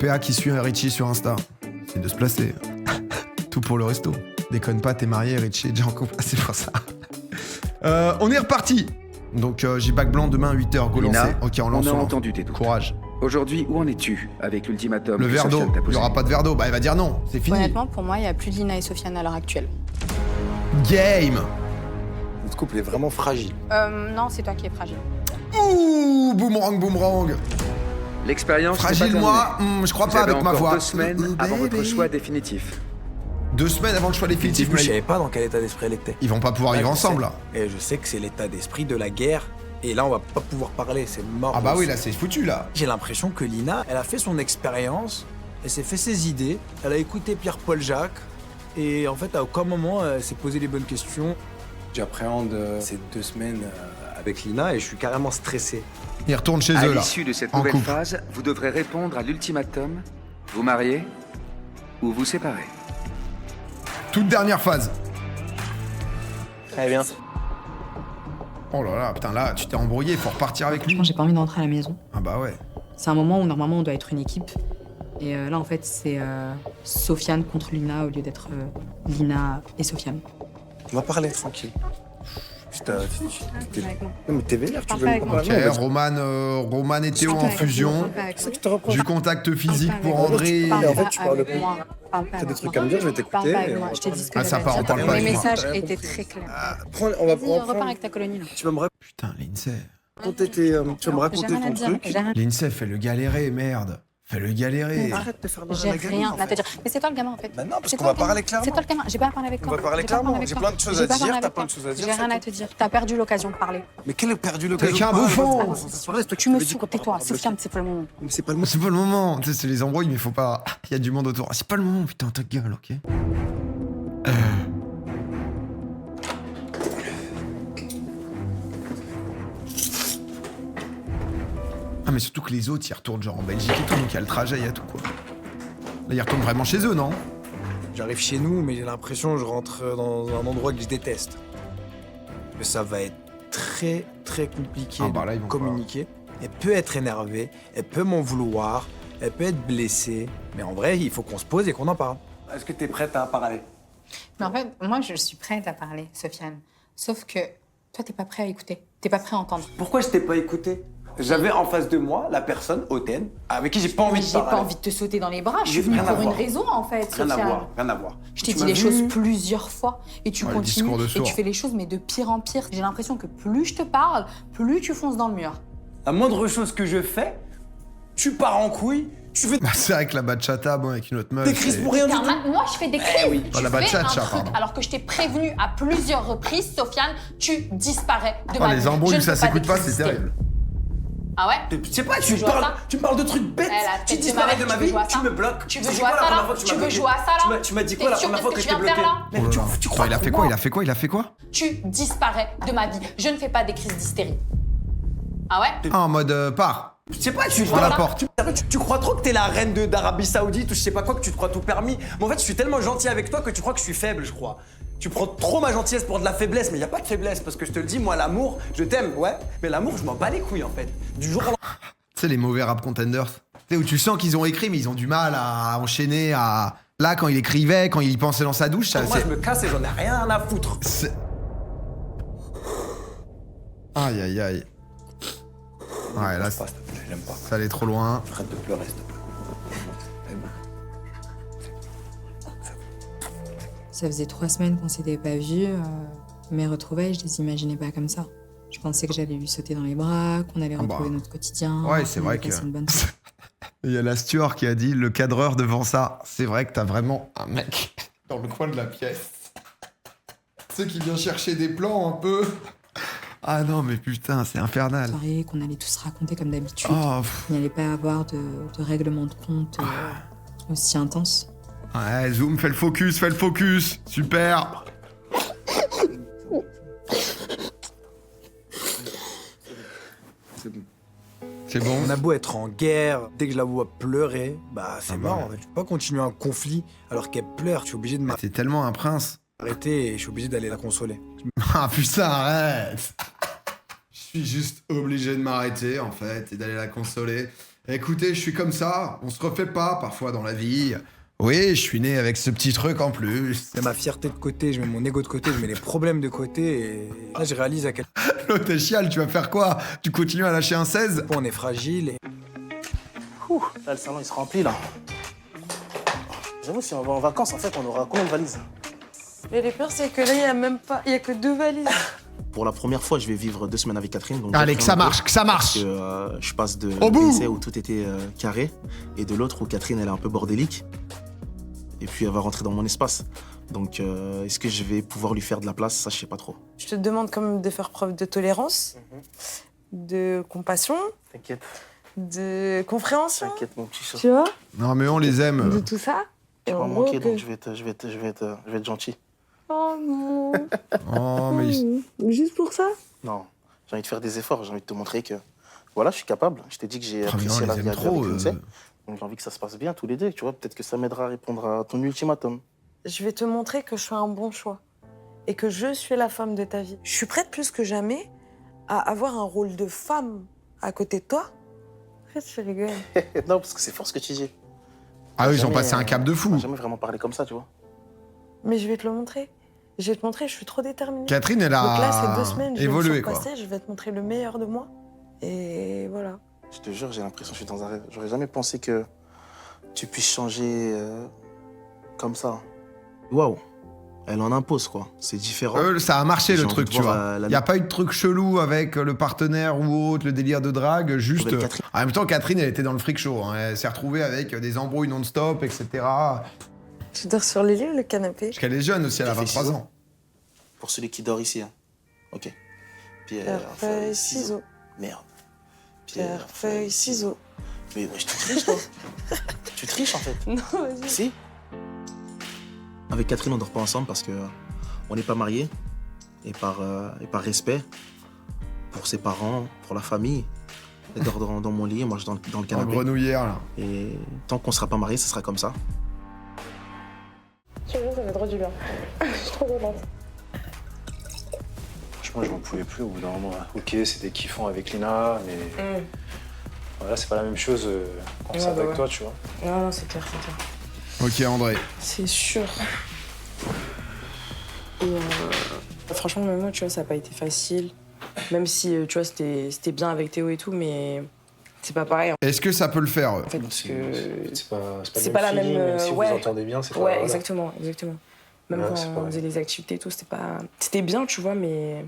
PA qui suit Richie sur Insta. C'est de se placer. Tout pour le resto. Déconne pas, t'es marié, Richie est déjà en couple. C'est pour ça. On est reparti. Donc j'ai bac blanc demain à 8h, go lancer. Ok, on lance. On a entendu tes doutes. Courage. Aujourd'hui, où en es-tu avec l'ultimatum Le que verre d'eau. Sofiane t'a Il posé y aura pas de verre d'eau. Bah elle va dire non, c'est fini. Honnêtement, pour moi, il n'y a plus Lina et Sofiane à l'heure actuelle. Game. Notre couple est vraiment fragile. Non, c'est toi qui es fragile. Ouh, boomerang. L'expérience n'est pas Fragile, terminée. moi, je crois Vous pas avez avec ma encore voix. 2 semaines avant votre choix définitif. 2 semaines avant le choix Au définitif. début, je savais pas dans quel état d'esprit elle était. Ils vont pas pouvoir Là, vivre je ensemble, sais. là. Et je sais que c'est l'état d'esprit de la guerre. Et là, on va pas pouvoir parler, c'est mort. Ah bah oui, là, c'est foutu, là. J'ai l'impression que Lina, elle a fait son expérience, elle s'est fait ses idées, elle a écouté Pierre-Paul Jacques, et en fait, à aucun moment, elle s'est posé les bonnes questions. J'appréhende ces 2 semaines avec Lina et je suis carrément stressé. Ils retournent chez À eux, là. l'issue de cette En nouvelle couple. phase, vous devrez répondre à l'ultimatum, vous marier ou vous séparer. Toute dernière phase. Très bien. Oh là là, putain, là, tu t'es embrouillé, faut repartir avec lui. Franchement, j'ai pas envie d'entrer à la maison. Ah bah ouais. C'est un moment où normalement on doit être une équipe. Et là, en fait, c'est Sofiane contre Lina au lieu d'être Lina et Sofiane. On va parler tranquille. Putain, Avec moi. non mais t'es vénère, tu Parle veux pas me avec moi. Ok, Roman et Théo en fusion. Du contact physique pour André. Mais en fait, tu parles avec moi. T'as des trucs à me dire, je vais Parle t'écouter. pas avec moi. Je t'ai dit ce que Ah, ça j'avais part, à on dire. parle pas Mes avec moi. messages T'as rien étaient compris. très clairs. On va Vas-y, repars avec ta colonie, là. Tu vas me Putain, Lindsay. raconter J'ai rien à ton dire, truc. j'ai rien- Lindsay, fais-le galérer, merde. Fais-le galérer. Arrête de faire mal à J'ai la gamine, rien en à te fait. dire. Mais c'est toi le gamin en fait. Bah non, parce C'est qu'on toi va le gamin. parler clairement. C'est toi le gamin. J'ai pas à parler avec On toi. va parler J'ai pas à clairement. avec J'ai toi. plein de choses J'ai à pas dire, parler t'as avec plein de toi. choses à dire, J'ai c'est rien à tout. te dire. T'as perdu l'occasion de parler. Mais quelle a perdu l'occasion T'es qu'un de parler, bouffon. votre- Tu me dis saoules. quoi Tais-toi. par rapport à Sofiane, c'est pas le moment. Mais c'est pas le mot. C'est pas le moment. Tu sais, c'est les embrouilles, mais faut pas. Il y a du monde autour. Ah, c'est pas le moment, putain, ta gueule, ok. Ah, mais surtout que les autres, ils retournent genre en Belgique et tout, donc il y a le trajet, il y a tout, quoi. Là, ils retournent vraiment chez eux, non? J'arrive chez nous, mais j'ai l'impression que je rentre dans un endroit que je déteste. Que ça va être très très compliqué Ah bah là, ils de vont communiquer. Elle peut être énervée, elle peut m'en vouloir, elle peut être blessée, mais en vrai, il faut qu'on se pose et qu'on en parle. Est-ce que t'es prête à parler? Mais en fait, moi, je suis prête à parler, Sofiane. Sauf que toi, t'es pas prêt à écouter. T'es pas prêt à entendre. Pourquoi je t'ai pas écouté? J'avais en face de moi la personne, Oten, avec qui j'ai pas envie de J'ai parler. pas envie de te sauter dans les bras. Je suis J'ai venue rien à pour une voir. raison, en fait, Rien à Sofiane. voir, rien à voir. Je t'ai Tu dit m'as les vu- choses plusieurs fois et tu Ouais, le continues discours de et sourd. tu fais les choses mais de pire en pire. J'ai l'impression que plus je te parle, plus tu fonces dans le mur. La moindre chose que je fais, tu pars en couille, tu fais Bah, c'est avec la bachata, bon, avec une autre meuf. des crises c'est- pour rien du Car tout. moi, je fais des crises. oui. Tu Pas la fais bachata, un truc pardon. alors que je t'ai prévenu à plusieurs reprises, Sofiane, tu disparais de Oh, ma vie. les embrouilles Je où ne ça fais s'écoute pas, des crises c'est terrible. Ah ouais? Mais je sais pas, Tu veux jouer à ça tu me parles de trucs bêtes, Eh, la tu tête de disparais ma de ma vie, vie, tu veux jouer à tu ça me bloques. Tu veux C'est jouer quoi à la ça, première là fois que Tu m'as veux bloqué jouer à ça, là Tu m'as dit T'es quoi la sûr première que fois ce que que je tu t'ai viens de bloqué? faire, là Mais Oh tu là là. tu Attends, crois il a fait trop quoi? moi. Il a fait quoi? Il a fait quoi? Tu disparais de ma vie. Je ne fais pas des crises d'hystérie. Ah ouais? Ah, en mode part. Je sais pas, tu Prends la porte. Tu crois trop que t'es la reine d'Arabie Saoudite ou je sais pas quoi, que tu te crois tout permis. Mais en fait, je suis tellement gentil avec toi que tu crois que je suis faible, je crois. Tu prends trop ma gentillesse pour de la faiblesse, mais y a pas de faiblesse parce que je te le dis, moi, l'amour, je t'aime, ouais, mais l'amour, je m'en bats les couilles en fait. Du jour au lendemain. Tu sais, les mauvais rap contenders. Tu sais, où tu sens qu'ils ont écrit, mais ils ont du mal à enchaîner à. Là, quand il écrivait, quand il y pensait dans sa douche, ça. Moi, je me casse et j'en ai rien à foutre. c'est- Aïe, aïe, aïe. Ouais, là, Pas, s'il te plaît, j'aime pas. ça allait trop loin. Arrête de pleurer, s'il te plaît. Ça faisait 3 semaines qu'on s'était pas vus. Mes retrouvailles, je les imaginais pas comme ça. Je pensais que j'allais lui sauter dans les bras, qu'on allait Ah bah. retrouver notre quotidien. Ouais, c'est qu'on vrai allait passer que- une bonne soirée. Il y a la steward qui a dit le cadreur devant ça. C'est vrai que t'as vraiment un mec dans le coin de la pièce. Tu sais, qui vient chercher des plans un peu. Ah non, mais putain, c'est infernal. Soirée qu'on allait tous raconter comme d'habitude. Oh, pff. Il n'y allait pas avoir de règlement de compte aussi intense. Ouais, Zoom, fais le focus, fais le focus. Super. C'est bon. On a beau être en guerre, dès que je la vois pleurer, bah c'est Ah bah mort. ouais. Je peux pas continuer un conflit alors qu'elle pleure. Je suis obligé de T'es tellement un prince. m'arrêter et je suis obligé d'aller la consoler. Ah putain, arrête. Je suis juste obligé de m'arrêter, en fait, et d'aller la consoler. Écoutez, je suis comme ça, on se refait pas parfois dans la vie. Oui, je suis né avec ce petit truc en plus. Je mets ma fierté de côté, je mets mon ego de côté, je mets les problèmes de côté et là je réalise à quel L'autre t'es chial, tu vas faire quoi? Tu continues à lâcher un 16? point on est fragile et Ouh, là, le salon, il se remplit, là. J'avoue, si on va en vacances, en fait, on aura combien de valises? Mais le pire, c'est que là, il y a même pas... Il y a que 2 valises. Pour la première fois, je vais vivre 2 semaines avec Catherine. Donc Allez, que ça marche, que ça Parce marche! que je passe de Au bout lycée où tout était carré et de l'autre où Catherine, elle est un peu bordélique. Et puis, elle va rentrer dans mon espace. Donc, est-ce que je vais pouvoir lui faire de la place? Ça, je sais pas trop. Je te demande quand même de faire preuve de tolérance, de compassion, T'inquiète, de compréhension. t'inquiète, mon petit chat. Tu vois? Non mais on les aime. De tout ça. Tu Et vas en manquer, gros, donc que- je vais être gentil. Oh non. Oh mais... Juste pour ça? Non, j'ai envie de faire des efforts. J'ai envie de te montrer que, voilà, je suis capable. Je t'ai dit que j'ai Ah, mais non, apprécié on la les vie aime à deux trop. avec Lindsay. Donc, j'ai envie que ça se passe bien tous les deux. Tu vois, peut-être que ça m'aidera à répondre à ton ultimatum. Je vais te montrer que je suis un bon choix. Et que je suis la femme de ta vie. Je suis prête plus que jamais à avoir un rôle de femme à côté de toi. En fait, je rigole. Non, parce que c'est fort ce que tu dis. Ah oui, ils ont Jamais, passé un cap de On fou. n'a jamais vraiment parlé comme ça, tu vois. Mais je vais te le montrer. Je vais te montrer, je suis trop déterminée. Catherine, elle Donc là, a ces 2 semaines, je vais évolué me quoi. surpasser, je vais te montrer le meilleur de moi. Et voilà. Je te jure, j'ai l'impression que je suis dans un rêve. J'aurais jamais pensé que tu puisses changer comme ça. Waouh, elle en impose, quoi. C'est différent. Ça a marché J'ai le envie truc, de tu voir, vois. la- Y a pas eu de truc chelou avec le partenaire ou autre, le délire de drague, juste... Nouvelle Catherine. En même temps, Catherine, elle était dans le freak show. Hein. Elle s'est retrouvée avec des embrouilles non-stop, etc. Parce Tu dors sur le lit ou le canapé? qu'elle est jeune aussi, elle a J'ai fait 23 ciseaux. ans. Pour celui qui dort ici, hein. Ok. Pierre, Pierre, feuille, ciseaux. Merde. Pierre, feuille, ciseaux. Mais wesh, tu triches, toi. Tu triches, en fait. Non, vas-y. Si. Avec Catherine, on dort pas ensemble parce que on n'est pas mariés. Et par respect pour ses parents, pour la famille. Elle dort dans mon lit, moi je dors dans le En canapé. grenouillère, là. Et tant qu'on sera pas mariés, ça sera comme ça. Je te jure, ça fait trop du bien. Je suis trop contente. Franchement, je m'en pouvais plus au bout d'un moment. Ok, c'était kiffant avec Lina, mais voilà, c'est pas la même chose quand Ouais, c'est bah avec ouais. toi, tu vois. Non, non, c'est clair, c'est clair. Ok, André. C'est sûr. Et franchement, même moi, tu vois, ça n'a pas été facile. Même si, tu vois, c'était bien avec Théo et tout, mais c'est pas pareil. Est-ce que ça peut le faire En fait, parce que... C'est pas, la le même, feeling, si ouais. vous entendez bien, c'est pas... Ouais, voilà. exactement, exactement. Même Ouais, quand c'est on pareil. faisait les activités et tout, c'était pas... C'était bien, tu vois, mais...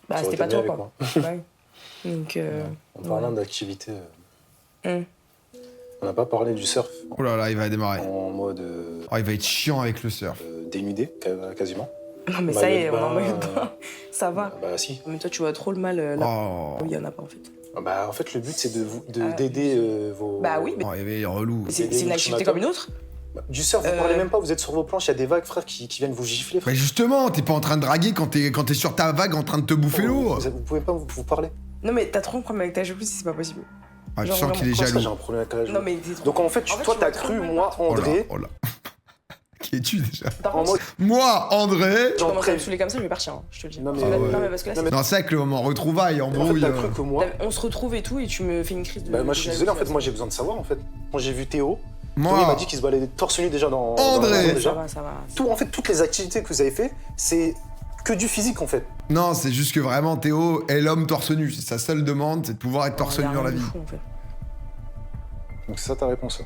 Bah, Ça c'était aurait pas été toi, mieux quoi. Ouais. Donc, En parlant d'activité, Hum. on n'a pas parlé du surf Oh là là, il va démarrer. en mode Oh, il va être chiant avec le surf. dénudé, quasiment. Non, mais ça y est, on Maillot en de met bain, pas. Ça va. Bah si. Mais toi, tu vois trop le mal là Oh, où il y en a pas, en fait. Bah en fait, le but, c'est Ah, d'aider vos... Bah oui, mais oh il est relou. c'est des une activité ultimatums. comme une autre. Bah, du surf, vous parlez même pas, vous êtes sur vos planches, il y a des vagues, frère, qui viennent vous gifler, frère. Mais justement, t'es pas en train de draguer quand t'es sur ta vague en train de te bouffer l'eau. Vous pouvez pas vous parler. Non, mais t'as trop un problème avec ta jalousie, c'est pas possible. Ah, tu Genre, sens qu'il est Comment ça, jaloux. j'ai un problème avec la Non, jalousie mais t'es trop... Donc en fait, toi, tu t'as vois trop cru, le mal. moi, Oh là, André, oh là. Qui es-tu déjà? Par en contre, mode... Moi, André. tu commences à pré- me saouler comme ça, je vais partir, hein, je te le dis. Non, mais- Parce que là- Ah ouais. non, mais parce que là, Non, mais- Non, c'est vrai que le moment retrouvailles, En fait, embrouille. t'as cru que moi... on se retrouve et tout, et tu me fais une crise de... Bah, moi, je suis désolé, en fait, jalousie. moi, j'ai besoin de savoir, en fait. Quand j'ai vu Théo, il Moi, m'a dit qu'il se baladait torse nu déjà dans... André. dans la maison, Ça déjà. va, ça va. Tout, en fait, toutes les activités que vous avez fait, c'est que du physique, en fait. non, c'est juste que vraiment Théo est l'homme torse nu. C'est sa seule demande, c'est de pouvoir être torse Il y a nu dans la rien de vie. fou, en fait. Donc c'est ça ta réponse.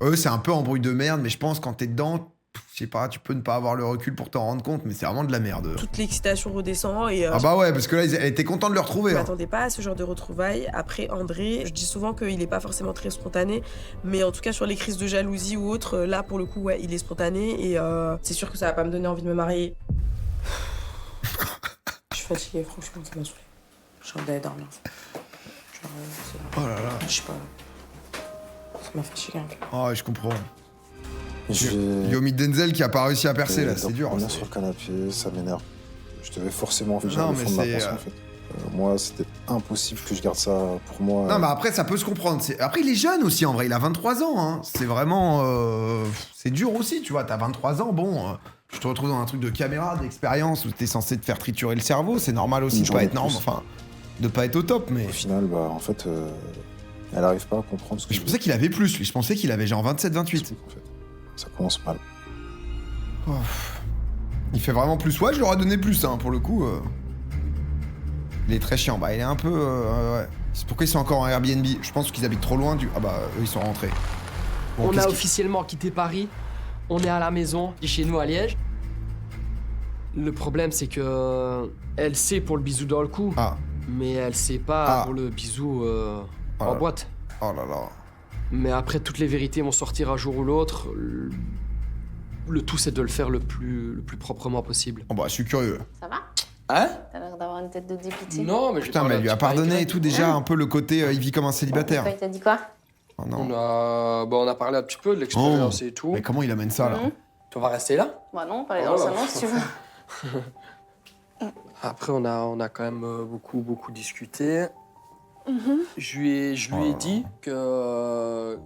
Eux, c'est un peu embrouille de merde, mais je pense quand t'es dedans, je sais pas, tu peux ne pas avoir le recul pour t'en rendre compte, mais c'est vraiment de la merde. Toute l'excitation redescend et Ah bah ouais, parce que là, elle était contente de le retrouver. je Hein. m'attendais pas à ce genre de retrouvailles. Après, André, je dis souvent qu'il est pas forcément très spontané, mais en tout cas sur les crises de jalousie ou autre, là pour le coup, ouais, il est spontané et c'est sûr que ça va pas me donner envie de me marier. Je suis fatiguée, franchement, ça m'a saoulée. J'ai envie d'aller dormir. Genre, c'est bon. Oh là là. Je sais pas. Ça m'a fatiguée un peu. Oh, je comprends. Je Yomi Denzel qui a pas réussi à percer là, c'est dur. On est c'est- sur le canapé, ça m'énerve. Je devais forcément faire Non, le mais fond de ma c'est, pensée, en fait. Moi, c'était impossible que je garde ça pour moi. Non, mais après, ça peut se comprendre. Après, il est jeune aussi, en vrai. Il a 23 ans. Hein. C'est vraiment... C'est dur aussi, tu vois. T'as 23 ans, bon... je te retrouve dans un truc de caméra, d'expérience, où t'es censé te faire triturer le cerveau. C'est normal aussi Une de pas journée être de plus. enfin, de pas être au top, mais... Au final, bah, en fait, Elle arrive pas à comprendre ce que Je pensais qu'il avait plus, lui. Je pensais qu'il avait genre 27-28. en fait. Ça commence mal. Oh. Il fait vraiment plus. Ouais, je leur ai donné plus, hein, pour le coup. Il est très chiant. Bah, il est un peu... ouais. C'est pourquoi ils sont encore en Airbnb. Je pense qu'ils habitent trop loin du... Ah bah, eux, ils sont rentrés. Bon, On a officiellement quitté Paris. On est à la maison, chez nous à Liège. Le problème, c'est que... Elle sait pour le bisou dans le cou. Ah. Mais elle sait pas pour le bisou en boîte. Oh là là. Mais après, toutes les vérités vont sortir un jour ou l'autre. Le tout, c'est de le faire le plus proprement possible. Oh bah, je suis curieux. Ça va? Hein? T'as l'air d'avoir une tête de dépité. Non, mais Putain, mais elle lui a pardonné et tout, déjà, un peu le côté il vit comme un célibataire. Il t'a dit quoi? Oh non. On a parlé un petit peu de l'expérience et tout. Mais comment il amène ça, là? Tu vas rester là? Bah non, pas aller dans le salon si tu veux. Après, on a quand même beaucoup discuté. Je lui ai dit que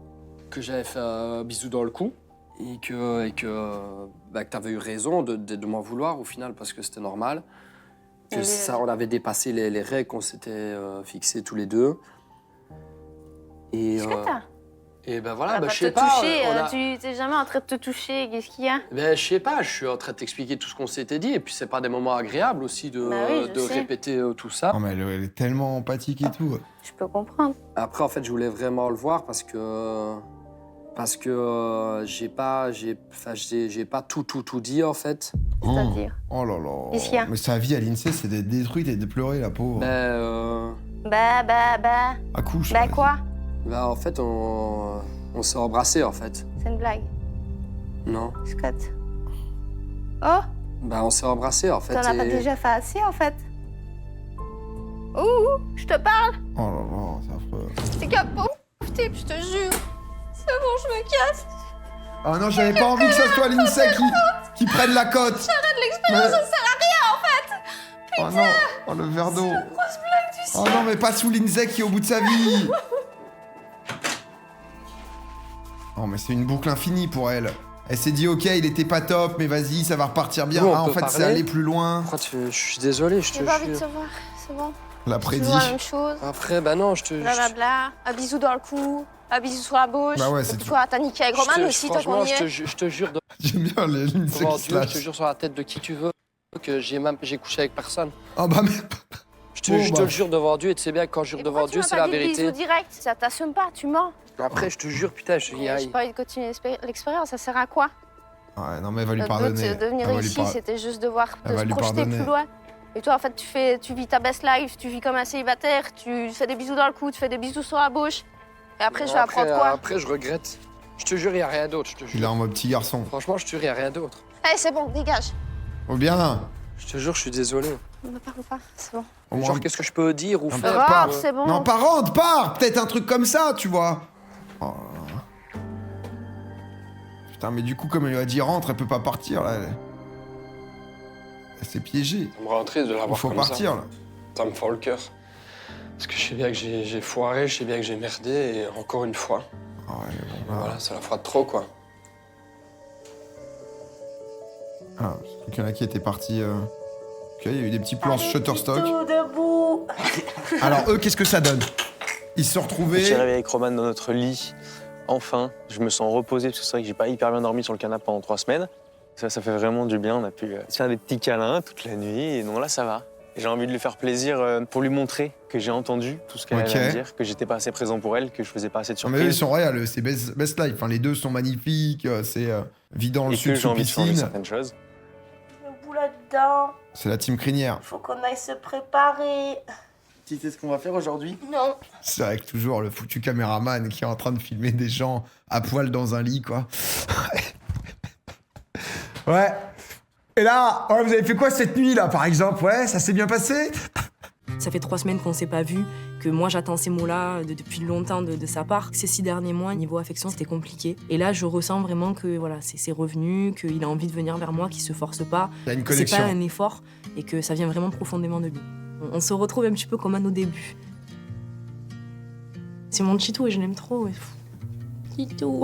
j'avais fait un bisou dans le cou et que t'avais eu raison de m'en vouloir au final parce que c'était normal. Que ça, on avait dépassé les règles qu'on s'était fixées tous les deux. Et ben voilà, je sais pas. Tu t'es jamais en train de te toucher, qu'est-ce qu'il y a? Ben je sais pas, je suis en train de t'expliquer tout ce qu'on s'était dit et puis c'est pas des moments agréables aussi de répéter tout ça. Non mais elle est tellement empathique et tout. Je peux comprendre. Après en fait je voulais vraiment le voir parce que j'ai pas tout dit en fait. C'est-à-dire? Oh là là. Qu'est-ce qu'il y a? Mais sa vie à l'INSEE c'est d'être détruite et de pleurer la pauvre. À couche. Bah quoi? Bah en fait on s'est embrassés en fait. C'est une blague. Non. Scott. Oh? Bah on s'est embrassés en fait. T'en as pas déjà fait assez en fait? Ouh, je te parle? Oh là là, c'est affreux. C'est capot, type, je te jure. C'est bon, je me casse. Ah non, j'avais pas envie que ce soit l'INSEE qui prenne la cote. J'arrête l'expérience, ça sert à rien en fait. Oh non, oh le verre d'eau. C'est la grosse blague du ciel. Oh non, mais pas sous l'INSEE qui est au bout de sa vie. Oh mais c'est une boucle infinie pour elle. Elle s'est dit ok, il était pas top, mais vas-y, ça va repartir bien. Bon, ah en fait, c'est aller plus loin. Je suis désolé, je te J'ai pas envie de jure. te voir, c'est bon. La Toujours prédit. la même chose. Après, bah non, Blablabla. Un bisou dans le cou, un bisou sur la bouche. Bah ouais, c'est Toi, t'as niqué avec Roman aussi, toi qu'on y est. je te jure J'aime bien l'INSEE devant qui se Dieu, je lâche. te jure sur la tête de qui tu veux que j'ai couché avec personne. Oh bah mais... Je te le jure devant Dieu et tu sais bien que quand je jure devant Dieu, c'est la vérité. Bisou direct, ça t'assume pas, tu mens. Après, je te jure, putain, J'ai pas envie de continuer l'expérience, ça sert à quoi? Ouais, non mais elle va lui Notre pardonner. but, de venir Elle va lui ici, c'était juste de voir, Elle de va se lui projeter pardonner. plus loin. Et toi, en fait, tu vis ta best life, tu vis comme un célibataire, tu fais des bisous dans le cou, tu fais des bisous sur la bouche. Et après, je vais apprendre quoi? Après, je regrette. Je te jure, il y a rien d'autre, je te Il est jure. en mode petit garçon. Franchement, je te jure, il y a rien d'autre. Allez, c'est bon, dégage. Oh bien. Je te jure, je suis désolé. On ne parle pas, c'est bon. Au moins- Genre, qu'est-ce que je peux dire ou faire Pars. c'est bon. Non, pas rentre, pars. Peut-être un truc comme ça, tu vois. Oh là là. Putain, mais du coup, comme elle lui a dit rentre, elle peut pas partir, là. Elle s'est piégée. Ça me rend triste de la Il voir faut comme partir, ça. là. Ça me fend le cœur. Parce que je sais bien que j'ai foiré, je sais bien que j'ai merdé, et encore une fois. Ah ouais, bon, là. Voilà, ça la fera de trop, quoi. Ah, je crois qu'il y en a qui étaient partis. Ok, il y a eu des petits plans Shutterstock. debout. Alors, eux, qu'est-ce que ça donne? Ils se sont Je retrouvés. suis réveillé avec Roman dans notre lit. Enfin, je me sens reposé parce que c'est vrai que j'ai pas hyper bien dormi sur le canapé pendant 3 semaines. Ça fait vraiment du bien. On a pu se faire des petits câlins toute la nuit. Et non, là, ça va. Et j'ai envie de lui faire plaisir pour lui montrer que j'ai entendu tout ce qu'elle Ok. avait à me dire, que j'étais pas assez présent pour elle, que je faisais pas assez de Non, mais eux, ils surprises. sont royales, c'est best life. Enfin, les deux sont magnifiques. C'est vide dans le Et sud que j'ai sous envie de changer piscine. certaines choses. Debout là-dedans. C'est la team crinière. Faut qu'on aille se préparer. Tu sais ce qu'on va faire aujourd'hui? Non. C'est vrai que toujours le foutu caméraman qui est en train de filmer des gens à poil dans un lit, quoi. Ouais. Et là, ouais, vous avez fait quoi cette nuit, là, par exemple? Ouais, ça s'est bien passé? Ça fait 3 semaines qu'on s'est pas vus, que moi j'attends ces mots-là depuis longtemps de sa part. Ces 6 derniers mois, niveau affection, c'était compliqué. Et là, je ressens vraiment que voilà, c'est revenu, qu'il a envie de venir vers moi, qu'il se force pas. Il y a une que c'est connexion. pas un effort et que ça vient vraiment profondément de lui. On se retrouve un petit peu comme à nos débuts. C'est mon Chitou et je l'aime trop. Ouais. Chitou.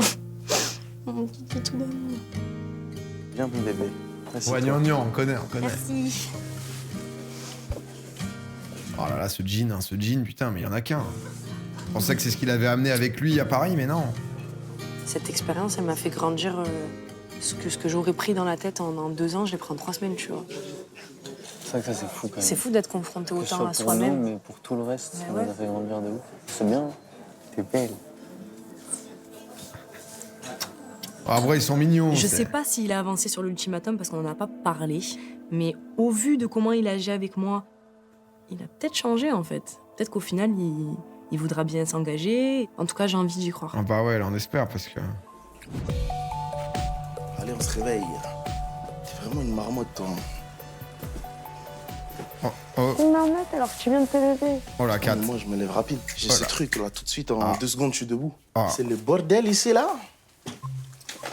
Mon petit Chitou d'amour. Viens, mon bébé. Merci. Ouais, gnangnan, on connaît. Merci. Oh là là, ce jean, putain, mais il y en a qu'un. Je pensais que c'est ce qu'il avait amené avec lui à Paris, mais non. Cette expérience, elle m'a fait grandir. Ce que j'aurais pris dans la tête en 2 ans, je l'ai pris en 3 semaines, tu vois. C'est vrai que ça, c'est fou quand même. C'est fou d'être confronté Que ce autant soit à pour soi-même. nous, mais pour tout le reste, ça Ouais. nous a fait grandir de ouf. C'est bien, t'es belle. Après, ils sont mignons. Je c'est- sais pas s'il a avancé sur l'ultimatum parce qu'on n'en a pas parlé, mais au vu de comment il agit avec moi, il a peut-être changé en fait. Peut-être qu'au final, il voudra bien s'engager. En tout cas, j'ai envie d'y croire. Ah bah ouais, là, on espère parce que. Allez, on se réveille. T'es vraiment une marmotte, toi. Oh, Une marmotte alors que tu viens de te lever. oh la 4. Moi, je me lève rapide. J'ai Voilà. ce truc, là, tout de suite, en 2 secondes, je suis debout. Ah. C'est le bordel ici, là.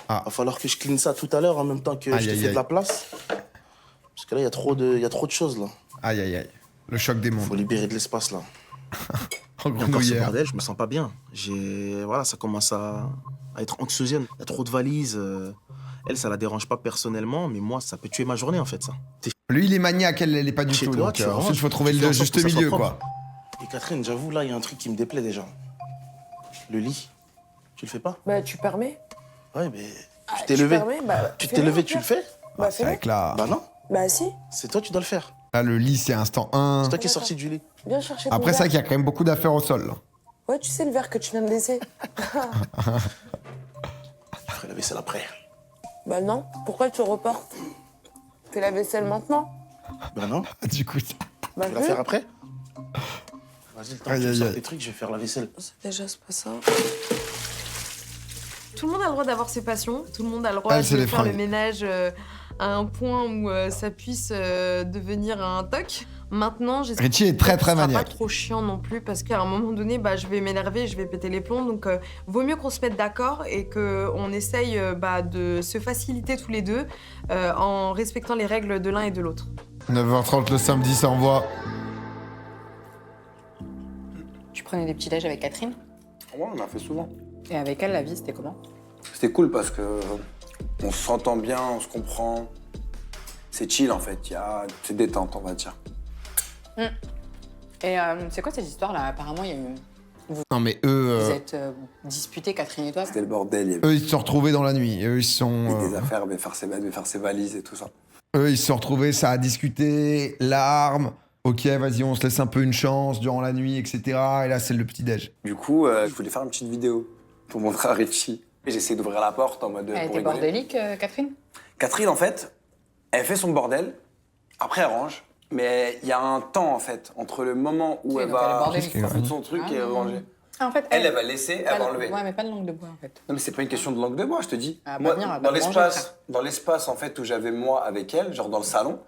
Ah. Va falloir que je clean ça tout à l'heure en même temps que Aïe, je te aïe, fais aïe. de la place. Parce que là, il y a trop de choses, là. Aïe aïe aïe. Le choc des mondes. Faut libérer de l'espace, là. En Et encore ce grenouillère. bordel, je me sens pas bien. Voilà, ça commence à être anxiogène. Il y a trop de valises. Elle, ça la dérange pas personnellement, mais moi, ça peut tuer ma journée, en fait, ça. Lui, il est maniaque, elle est pas du Chez tout. toi, Donc, tu ensuite, ranges, il faut trouver tu fais le en sorte juste que ça soit milieu, propre. quoi. Et Catherine, j'avoue, là, il y a un truc qui me déplaît déjà. Le lit. Tu le fais pas? Bah, tu permets. Ouais, mais Ah, tu t'es tu levé. permets, bah, Tu fais-le, t'es levé, au tu pire. le fais? Bah, C'est fais-le. avec là. Bah non, Bah, si. c'est toi, tu dois le faire. Là, le lit, c'est instant 1. C'est toi qui es sorti du lit. Viens chercher ton Après, ça, verre. qu'il y a quand même beaucoup d'affaires au sol. Là. Ouais, tu sais le verre que tu viens de laisser. Je ferai la vaisselle après. Bah non. Pourquoi tu reportes? Fais la vaisselle maintenant. Bah non, Du coup, Bah, tu vas la faire après. Vas-y, le temps que Aïe, tu me aïe, sortes aïe. tes trucs, je vais faire la vaisselle. Déjà, c'est pas ça. Tout le monde a le droit d'avoir ses passions. Tout le monde a le droit Elle, c'est de les faire le fringues. ménage à un point où ça puisse devenir un toc. Maintenant, j'espère Richie est très, que très ce sera maniaque. pas trop chiant non plus parce qu'à un moment donné, bah, je vais m'énerver, je vais péter les plombs. Donc, vaut mieux qu'on se mette d'accord et qu'on essaye de se faciliter tous les deux en respectant les règles de l'un et de l'autre. 9h30 le samedi, ça envoie. Tu prenais des petits déj avec Catherine? Ouais, on en a fait souvent. Et avec elle, la vie, c'était comment? C'était cool parce que on s'entend bien, on se comprend. C'est chill en fait, c'est détente, on va dire. Et c'est quoi cette histoire-là? Apparemment, il y a eu... Non, mais Vous eux, êtes disputés, Catherine et toi? C'était le bordel, il y avait eux, ils se sont retrouvés dans la nuit. Eux, ils sont. des affaires, mais faire ses valises et tout ça. Eux, ils se sont retrouvés, ça a discuté, larmes. Ok, vas-y, on se laisse un peu une chance durant la nuit, etc. Et là, c'est le petit-déj. Du coup, je voulais faire une petite vidéo pour montrer à Richie. Et j'ai essayé d'ouvrir la porte en mode. Elle pour était rigoler. bordélique, Catherine? Catherine, en fait, elle fait son bordel, après elle range, mais il y a un temps en fait entre le moment où Oui, elle donc elle est va bordélique, quoi. foutre son truc Ah, et non. ranger. Ah, en fait, Elle va laisser, elle va enlever. Ouais, mais pas de langue de bois, en fait. Non, mais c'est pas une question de langue de bois, je te dis. Elle va pas Moi, venir, elle va dans le manger, frère. dans l'espace en fait où j'avais moi avec elle, genre dans le salon,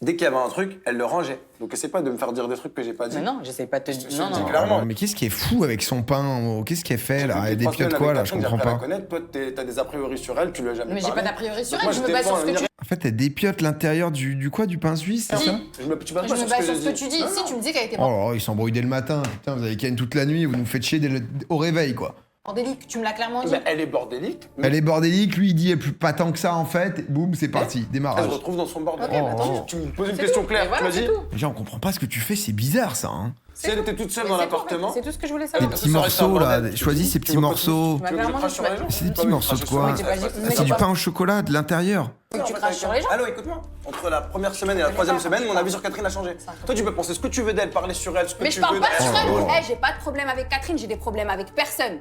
dès qu'il y avait un truc, elle le rangeait. Donc essaie pas de me faire dire des trucs que j'ai pas dit. Mais non, j'essaie pas de te dire. Je Non, te dis non. clairement. Mais qu'est-ce qui est fou avec son pain? Qu'est-ce qu'elle fait là? Elle Depuis 3 dépiote semaines quoi avec là? Je Catherine, comprends j'ai appris à pas. la connaître. Toi, t'as des a priori sur elle, tu lui as jamais Mais j'ai parlé. pas d'a priori sur Donc elle, moi, je me j'étais base sur devant ce à que dire- tu... En fait, elle dépiote l'intérieur du quoi? Du pain suisse, c'est Si. ça? Tu bats Je pas me sur base ce sur que ce j'ai que tu dit. dis. Non, Si non. tu me dis qu'elle était Oh là là, ils s'embrouillent dès le matin. Putain, vous avez ken toute la nuit, vous nous faites chier au réveil, quoi. bordélique, tu me l'as clairement dit. Bah, elle est bordélique, mais Elle est bordélique, lui il dit pas tant que ça en fait, et boum, c'est parti, elle se démarrage. retrouve dans son bordel. Ok, bah, tant mieux. Tu me poses une C'est question tout. claire, Et voilà, tu m'as c'est dit. tout. Déjà, on comprend pas ce que tu fais, c'est bizarre ça. Hein. Si elle était toute seule Mais dans c'est tout, en fait. l'appartement. C'est tout ce que je voulais Des savoir. ça petits reste un morceaux là, bordel. choisis ces petits Tu veux pas morceaux. Tu m'as Tu veux que je clairement crache dit, sur les gens C'est des Ah petits oui, morceaux de crache quoi? sur les j'ai pas gens. dit- Ah, c'est du pain au chocolat de l'intérieur. Tu craches sur les gens. Allô, écoute-moi. Entre la première semaine et la troisième semaine, mon avis sur Catherine a changé. Toi, tu peux penser ce que tu veux d'elle, parler sur elle, ce que Mais tu je parle veux pas d'elle. sur elle. Oh. Eh, j'ai pas de problème avec Catherine, j'ai des problèmes avec personne.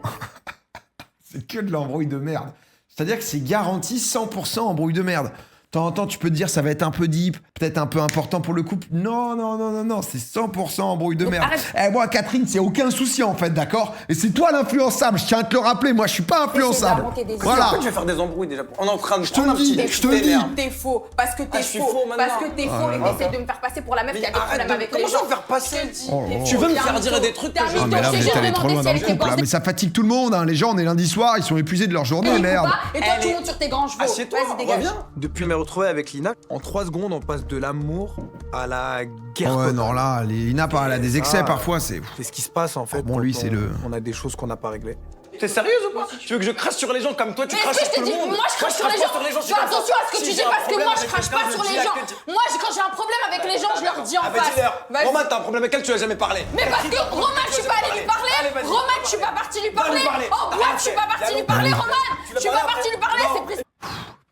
C'est que de l'embrouille de merde. C'est-à-dire que c'est garanti 100% embrouille de merde. De temps en temps, tu peux te dire ça va être un peu deep, peut-être un peu important pour le couple. Non, non, non, non, non, c'est 100% embrouille de Donc, merde. arrête. Eh, moi, Catherine, c'est aucun souci en fait, d'accord? Et c'est toi l'influençable, je tiens à te le rappeler, moi je suis pas influençable. d'inventer des Voilà. Pourquoi tu veux faire des embrouilles déjà? On est en train de Je te le dis, je te le dis. T'es faux, parce que t'es Ah, je suis faux, faux maintenant. parce que t'es faux et t'essaies de me faire passer pour la meuf qui a des problèmes avec les Comment ça gens. me faire passer? Oh, oh. Tu veux me T'es un faire dire mytho. des trucs T'es que un je... mytho. Ah, mais là, J'ai vous êtes allé demandé trop loin si dans elle le était couple, là. bordée. Mais ça fatigue tout le monde, hein. Les gens, on est lundi soir, ils sont épuisés de leur journée, Et merde. Et toi, tu montes sur tes grands chevaux. Assieds-toi, Vas-y, dégage. reviens. Depuis me retrouver avec Lina, en 3 secondes, on passe de l'amour à la guerre. Oh, ouais, totale. non, là, Lina, elle a des excès Ça, parfois, c'est. C'est ce qui se passe en fait. bon, quand lui, c'est le. On a des choses qu'on n'a pas réglées. T'es sérieuse ou pas? Tu veux que je crache sur les gens comme toi tu Mais craches si sur je tout t'ai le dit, monde? moi je crache sur les pas gens. sur les gens, je suis Fais comme ça. attention à ce que Si tu dis j'ai un parce que problème moi je avec crache quelqu'un, pas je sur dis les à gens. quelqu'un. Moi quand j'ai un problème avec les gens, je leur dis en face. dis-leur. Vas-y. Roman, t'as un problème avec elle, tu lui as jamais parlé. Mais parce que Roman, je suis pas allée lui parler. Roman, je suis pas partie lui parler. En boîte, je suis pas partie lui parler. Roman, je suis pas partie lui parler. C'est plus.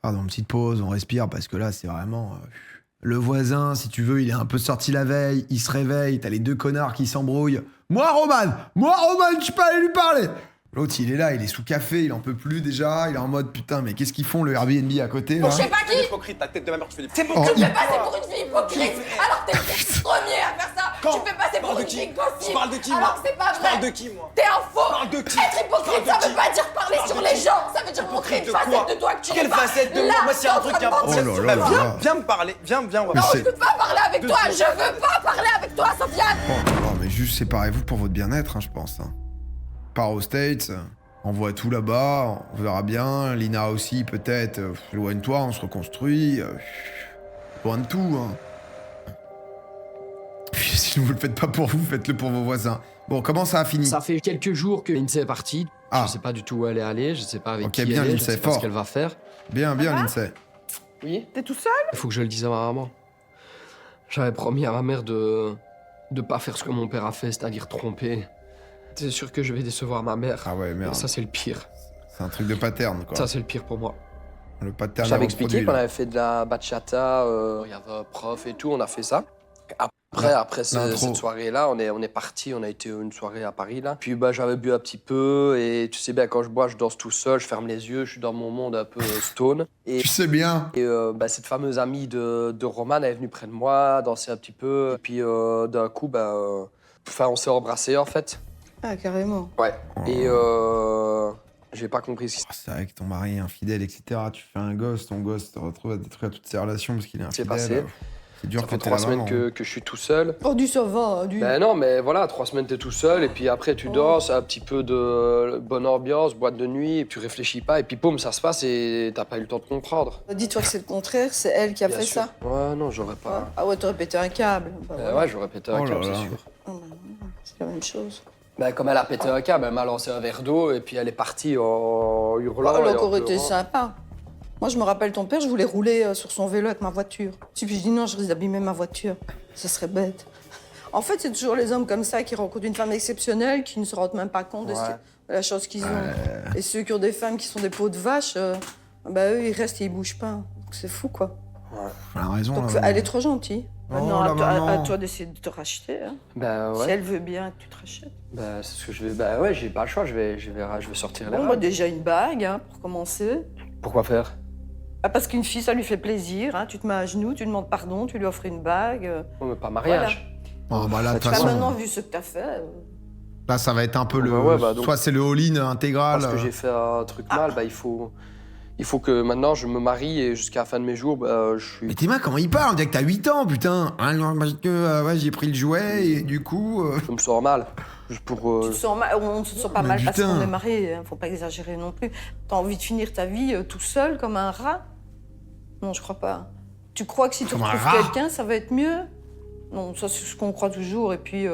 Pardon, petite pause, on respire parce que là, c'est vraiment. Le voisin, si tu veux, il est un peu sorti la veille, il se réveille, t'as les deux connards qui s'embrouillent. Moi, Roman, je suis pas allé lui parler. L'autre, il est là, il est sous café, il en peut plus déjà, il est en mode putain, mais qu'est-ce qu'ils font le Airbnb à côté là? Je sais pas qui. Hypocrite, ta tête de ma mère, tu fais des. Tu me fais passer pour une fille hypocrite alors que t'es le premier à faire ça. Tu me fais passer pour une fille gossip. Je parle de qui, moi? Alors que c'est pas Je vrai. parle de qui, moi? T'es un faux. parle de qui? Être hypocrite, ça veut pas dire parler sur les gens. Ça veut dire montrer une facette de toi que tu n'es Quelle pas. facette de moi? Moi, s'il y a un truc qui a Oh là là là. Viens me parler, viens, on va Mais Non, c'est- je veux pas parler avec toi. Je veux pas parler avec toi, Sofiane. Oh, mais juste séparez-vous pour votre bien-être, hein, je pense. Hein. Pars aux States, on voit tout là-bas, on verra bien. Lina aussi, peut-être. Éloigne-toi, on se reconstruit. Loin de tout. Hein. Puis si vous le faites pas pour vous, faites-le pour vos voisins. Bon, comment ça a fini? Ça fait quelques jours que Lindsay est partie. Ah. Je sais pas du tout où elle est allée, je sais pas avec Ok, qui bien, elle est, je Lindsay, sais pas ce fort. qu'elle va faire. Bien, Lindsay. Oui. T'es tout seul? Il faut que je le dise à ma maman. J'avais promis à ma mère de pas faire ce que mon père a fait, c'est-à-dire tromper. C'est sûr que je vais décevoir ma mère. Ah ouais, merde. Et ça, c'est le pire. C'est un truc de paterne, quoi. Ça, c'est le pire pour moi. Le paterne. J'avais expliqué reproduit, qu'on là. avait fait de la bachata, il y avait un prof et tout, on a fait ça. Après cette soirée-là, on est parti, on a été une soirée à Paris, là. Puis j'avais bu un petit peu, et tu sais bien, quand je bois, je danse tout seul, je ferme les yeux, je suis dans mon monde un peu stone. Et, Tu sais bien. Et cette fameuse amie de Roman, elle est venue près de moi, danser un petit peu, et puis d'un coup, on s'est embrassés, en fait. Ah, carrément. Ouais. Et j'ai pas compris ce qui C'est vrai que ton mari est infidèle, etc. Tu fais un gosse, ton gosse te retrouve à détruire toutes ses relations parce qu'il est s'est infidèle. passé. C'est dur Ça quand fait t'es 3 la semaines maman. que je suis tout seul. Oh, du ça va, du. Ben non, mais voilà, 3 semaines t'es tout seul, et puis après tu danses, un petit peu de bonne ambiance, boîte de nuit, et tu réfléchis pas, et puis boum, ça se passe et t'as pas eu le temps de comprendre. Dis-toi que c'est le contraire, c'est elle qui a Bien fait sûr. ça. Ouais, non, j'aurais pas. Ah ouais, t'aurais pété un câble. Bah, voilà. Ouais, j'aurais pété un Oh là câble, là. c'est sûr. C'est la même chose. Ben, comme elle a pété un câble, elle m'a lancé un verre d'eau, et puis elle est partie en hurlant. Elle a et en encore été pleurant. sympa. Moi, je me rappelle ton père, je voulais rouler sur son vélo avec ma voiture. Puis je dis non, je risque d'abîmer ma voiture. Ça serait bête. En fait, c'est toujours les hommes comme ça qui rencontrent une femme exceptionnelle, qui ne se rendent même pas compte de la chose qu'ils ont. Et ceux qui ont des femmes qui sont des peaux de vache, eux, ils restent et ils bougent pas. Donc c'est fou, quoi. Elle a raison. Donc là, elle est trop gentille. Oh, Maintenant, la maman. à toi d'essayer de te racheter. Hein. Ben ouais. Si elle veut bien que tu te rachètes. Ben, c'est ce que je vais. Ben ouais, j'ai pas le choix, je vais sortir les Bon, rames. déjà une bague, hein, pour commencer. Pourquoi faire? Ah, parce qu'une fille, ça lui fait plaisir. Hein. Tu te mets à genoux, tu demandes pardon, tu lui offres une bague. Oh, mais pas mariage. Oh, bah là, de toute Bah, façon, maintenant, vu ce que t'as fait. là, ça va être un peu le. donc- Soit c'est le all-in intégral. Parce que j'ai fait un truc mal, il faut que maintenant je me marie et jusqu'à la fin de mes jours, je suis. Mais Théma, comment il parle? On dirait que t'as 8 ans, putain. Ah, non, parce que ouais, j'ai pris le jouet et du coup. Je me sens mal. Juste pour. Tu te sens mal, on se sent pas Mais mal parce putain. qu'on est mariés, hein, faut pas exagérer non plus. T'as envie de finir ta vie tout seul comme un rat? Non, je crois pas. Tu crois que si tu Comme un retrouves rat. quelqu'un, ça va être mieux? Non, ça c'est ce qu'on croit toujours. Et puis,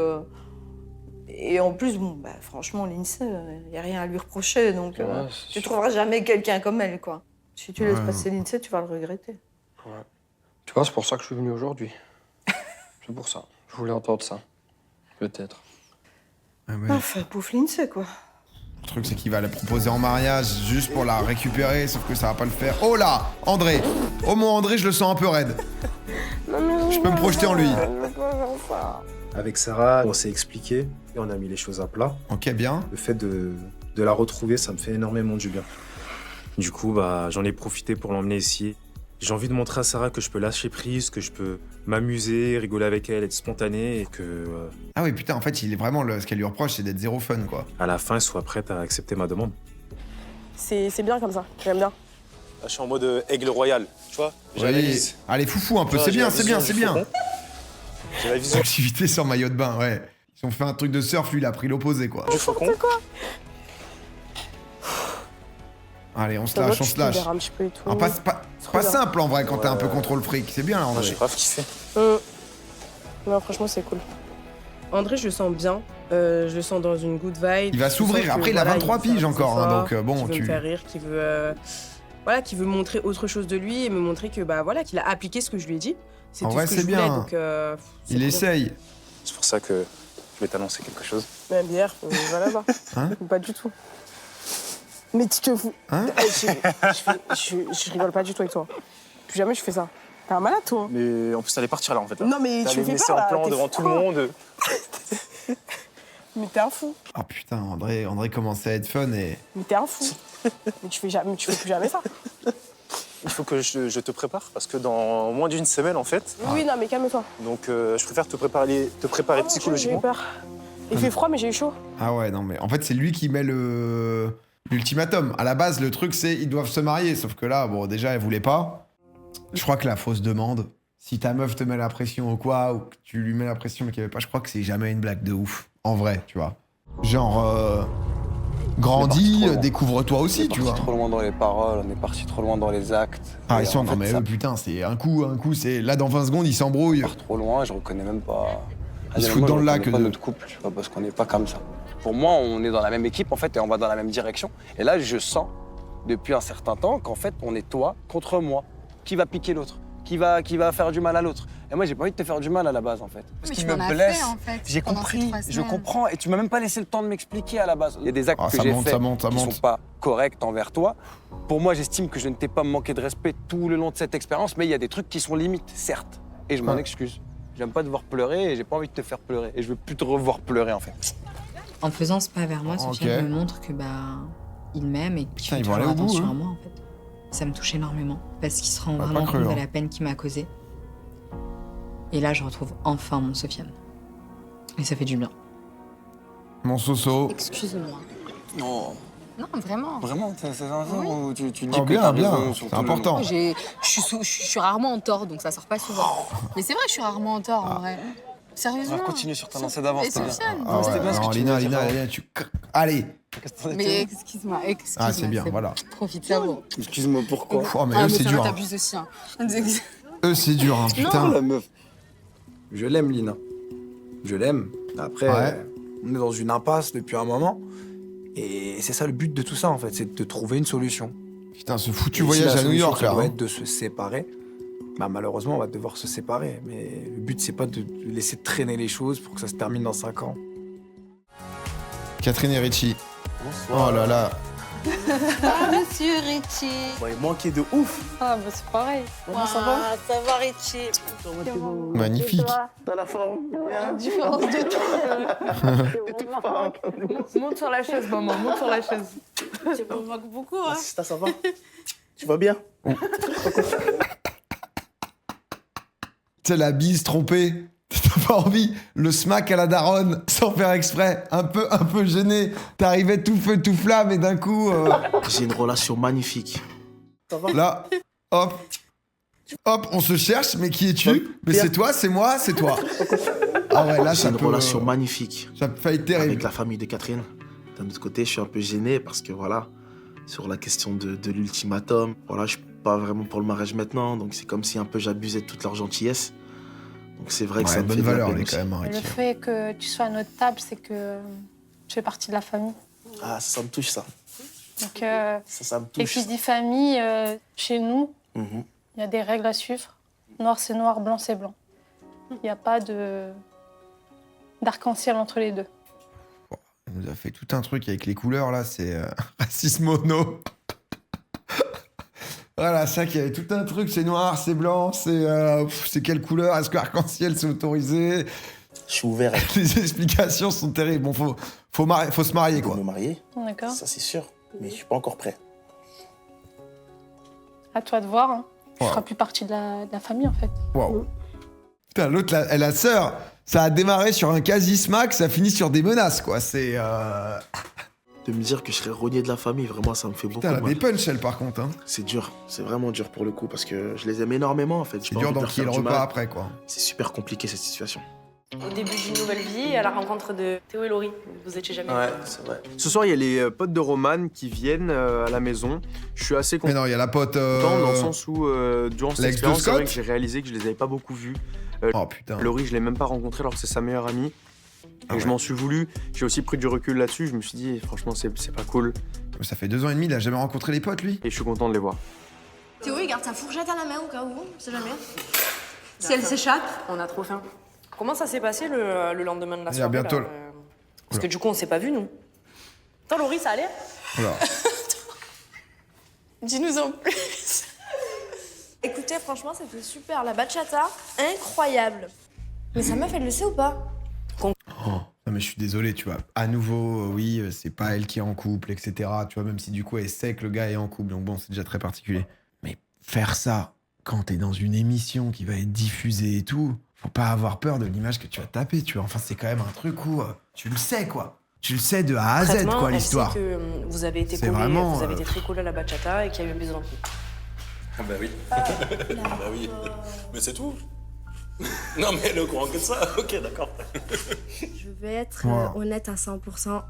et en plus, bon, franchement, Lindsay, y a rien à lui reprocher, donc Ouais, tu trouveras jamais quelqu'un comme elle, quoi. Si tu laisses Ouais. passer Lindsay, tu vas le regretter. Tu vois, c'est pour ça que je suis venu aujourd'hui. C'est pour ça. Je voulais entendre ça. Peut-être. Ah ouais. Enfin, pauvre Lindsay, quoi. Le truc, c'est qu'il va la proposer en mariage juste pour la récupérer, sauf que ça va pas le faire. Oh là, André. Oh mon André, je le sens un peu raide. Je peux me projeter en lui. Avec Sarah, on s'est expliqué et on a mis les choses à plat. Ok, bien. Le fait de la retrouver, ça me fait énormément du bien. Du coup, j'en ai profité pour l'emmener ici. J'ai envie de montrer à Sarah que je peux lâcher prise, que je peux m'amuser, rigoler avec elle, être spontané et que, Ah oui, putain, en fait, il est vraiment ce qu'elle lui reproche, c'est d'être zéro fun, quoi. à la fin, elle soit prête à accepter ma demande. C'est bien comme ça, j'aime bien. Là, je suis en mode aigle royal, tu vois. Oui. J'analyse. Allez, foufou un peu, Tu vois, c'est j'ai bien, la c'est bien, vision c'est du bien. faucon. J'ai la vision Activité sur maillot de bain, ouais. Ils ont fait un truc de surf, lui, il a pris l'opposé, quoi. du faucon. Allez, on se Ça va, lâche, on tu se lâche. libères un petit peu et tout. Ah, pas Trop bien. simple, en vrai, quand t'es un peu contrôle fric. C'est bien, Moi, André. j'ai grave kiffé. Non, franchement, c'est cool. André, je le sens bien. Je le sens dans une good vibe. Il va Je s'ouvrir. sens que, Après, il a voilà, 23 veut faire piges des encore, hein, efforts, donc bon, qui veut tu... me faire rire, qui veut, voilà, qui veut montrer autre chose de lui et me montrer que bah voilà, qu'il a appliqué ce que je lui ai dit. C'est En tout vrai, ce que c'est je voulais, bien. donc c'est Il trop bien. essaye. C'est pour ça que je vais t'annoncer quelque chose. Ma bière, va là-bas. Hein? Pas du tout. Mais tu te fous. Hein? Je rigole pas du tout avec toi. Plus jamais je fais ça. T'es un malade, toi. Mais en plus, t'allais partir là, en fait. Là. Non, mais tu T'allais fais me laisser pas, en là, plan t'es devant fou. tout le monde. Mais t'es un fou. Ah putain, André commençait à être fun et... Mais t'es un fou. Mais tu fais plus jamais ça. Il faut que je te prépare parce que dans moins d'une semaine, en fait. Oui, non, mais calme-toi. Donc, je préfère te préparer J'ai eu psychologiquement. peur. Il fait froid, mais j'ai eu chaud. Ah ouais, non mais en fait c'est lui qui met l'ultimatum. À la base, le truc c'est ils doivent se marier, sauf que là, bon déjà elle voulait pas. Je crois que la fausse demande, si ta meuf te met la pression ou quoi, ou que tu lui mets la pression mais qu'il n'y avait pas, je crois que c'est jamais une blague de ouf. En vrai, tu vois. Genre, grandis, découvre-toi aussi, tu vois. On est parti trop loin dans les paroles, on est parti trop loin dans les actes. Ah, Et ils sont, en non fait, mais ça eux, putain, c'est un coup, c'est... Là, dans 20 secondes, ils s'embrouillent. part trop loin, je reconnais même pas... Ils se Moi, foutent je dans le lac. reconnais pas notre couple, tu vois, parce qu'on n'est pas comme ça. Pour moi, on est dans la même équipe, en fait, et on va dans la même direction. Et là, je sens, depuis un certain temps, qu'en fait, on est toi contre moi. Qui va piquer l'autre? Qui va faire du mal à l'autre? Et moi, j'ai pas envie de te faire du mal à la base, en fait. Parce qu'il me blesse. J'ai compris, je comprends. Et tu m'as même pas laissé le temps de m'expliquer à la base. Il y a des actes que j'ai faits qui sont pas corrects envers toi. Pour moi, j'estime que je ne t'ai pas manqué de respect tout le long de cette expérience, mais il y a des trucs qui sont limites, certes. Et je m'en excuse. J'aime pas te voir pleurer et j'ai pas envie de te faire pleurer. Et je veux plus te revoir pleurer, en fait. En faisant ce pas vers moi, Sofiane me montre que il m'aime et qu'il fait toujours attention à moi, en fait. Ça me touche énormément parce qu'il se rend vraiment compte de la peine qu'il m'a causée. Et là, je retrouve enfin mon Sofiane. Et ça fait du bien. Mon Soso. Excuse-moi. Non. Non, vraiment. Vraiment, c'est un jour où tu dis Oh, que bien, t'as bien. raison sur C'est tout le important. long. Je suis rarement en tort, donc ça sort pas souvent. Mais c'est vrai que je suis rarement en tort, en vrai. Sérieusement. Alors, continue sur ta lancée d'avance, Et c'était bien. Sofiane. Ah C'était bien ce non, que tu voulais dire. Lina, tu... Allez. Mais excuse-moi. Ah, c'est bien, voilà. Profite, ça bon. Excuse-moi, pourquoi? Oh, mais eux, c'est dur. Hein. T'abuses aussi, hein. Eux, c'est dur, hein, putain. La meuf. Je l'aime, Lina. Je l'aime. Après, on est dans une impasse depuis un moment. Et c'est ça le but de tout ça, en fait, c'est de trouver une solution. Putain, ce foutu Et si voyage la à New solution, York, ça là. doit Hein. être de se séparer. Bah, malheureusement, on va devoir se séparer. Mais le but, c'est pas de laisser traîner les choses pour que ça se termine dans 5 ans. Catherine et Richie. Oh là là. Ah, monsieur Richie. Bon, il manquait de ouf. Ah, bah c'est pareil. Comment ça va? Ça va, Richie. Magnifique. T'as la forme. Différence de temps. Monte sur la chaise, maman, monte sur la chaise. Tu me manques beaucoup, hein. Ça va? Tu vas bien? Tu sais, la bise trompée. T'as pas envie. Le smack à la daronne, sans faire exprès. Un peu gêné. T'arrivais tout feu, tout flamme et d'un coup... J'ai une relation magnifique. Là, hop. Hop, on se cherche, mais qui es-tu? Mais c'est toi, c'est moi, c'est toi. Ah ouais, là, J'ai ça une peut... relation magnifique. Ça peut être terrible. Avec la famille de Catherine. D'un autre côté, je suis un peu gêné parce que voilà, sur la question de l'ultimatum, voilà, je suis pas vraiment pour le mariage maintenant, donc c'est comme si un peu j'abusais de toute leur gentillesse. Donc c'est vrai que ça me fait de la peine aussi. Le fait que tu sois à notre table, c'est que tu fais partie de la famille. Ah, ça me touche ça. Donc, Ça me et touche. qui dit famille, chez nous, Mhm. il y a des règles à suivre. Noir, c'est noir, blanc, c'est blanc. Il n'y a pas d'arc-en-ciel entre les deux. Il nous a fait tout un truc avec les couleurs, là, c'est racisme mono. Voilà, ça qu'il y avait tout un truc, c'est noir, c'est blanc, c'est quelle couleur? Est-ce que arc-en-ciel c'est autorisé? Je suis ouvert. Les explications sont terribles. Bon, faut se marier, quoi. Me marier, D'accord. ça c'est sûr, mais je suis pas encore prêt. À toi de voir. Hein. Tu Ouais. feras plus partie de la famille, en fait. Waouh. Putain, l'autre, la sœur, ça a démarré sur un quasi-smack, ça finit sur des menaces, quoi. C'est... De me dire que je serais renié de la famille, vraiment, ça me fait beaucoup Putain, elle a mal. des punch, elle, par contre. Hein. C'est dur, c'est vraiment dur pour le coup, parce que je les aime énormément, en fait. C'est dur d'enquiller le repas après, quoi. C'est super compliqué, cette situation. Au début d'une nouvelle vie, à la rencontre de Théo et Laurie. Vous étiez jamais Ouais, c'est vrai. Ce soir, il y a les potes de Roman qui viennent à la maison. Je suis assez content. Mais non, il y a la pote... Dans le sens où, durant cette l'ex de expérience, c'est vrai Scott que j'ai réalisé que je les avais pas beaucoup vus. Oh putain. Laurie, je l'ai même pas rencontrée alors que c'est sa meilleure amie. Et je m'en suis voulu. J'ai aussi pris du recul là-dessus. Je me suis dit, franchement, c'est pas cool. Ça fait 2 ans et demi, il a jamais rencontré les potes, lui. Et je suis content de les voir. Théo, il garde sa fourchette à la main au cas où, on sait jamais. Si elle s'échappe. On a trop faim. Comment ça s'est passé le lendemain de la Il y soirée a bientôt. là, Parce que du coup, on s'est pas vus, nous. Toi, Laurie, ça allait? Voilà. Dis-nous en plus. Écoutez, franchement, c'était super. La bachata, incroyable. Mais sa meuf, elle le sait ou pas? Oh, non mais je suis désolé, tu vois. À nouveau, oui, c'est pas elle qui est en couple, etc. Tu vois, même si du coup elle sait que le gars est en couple, donc bon, c'est déjà très particulier. Mais faire ça quand t'es dans une émission qui va être diffusée et tout, faut pas avoir peur de l'image que tu vas taper, tu vois. Enfin, c'est quand même un truc où tu le sais, quoi. Tu le sais de A à Z, quoi, l'histoire. Elle sait que vous avez été C'est collés, vraiment, vous avez été très collés à la bachata et qu'il y a eu un baiser dans le cou. Ah bah oui. Bah oui. Mais c'est tout. Non mais elle est au courant que ça. Ok, d'accord. Je vais être Wow. honnête à 100%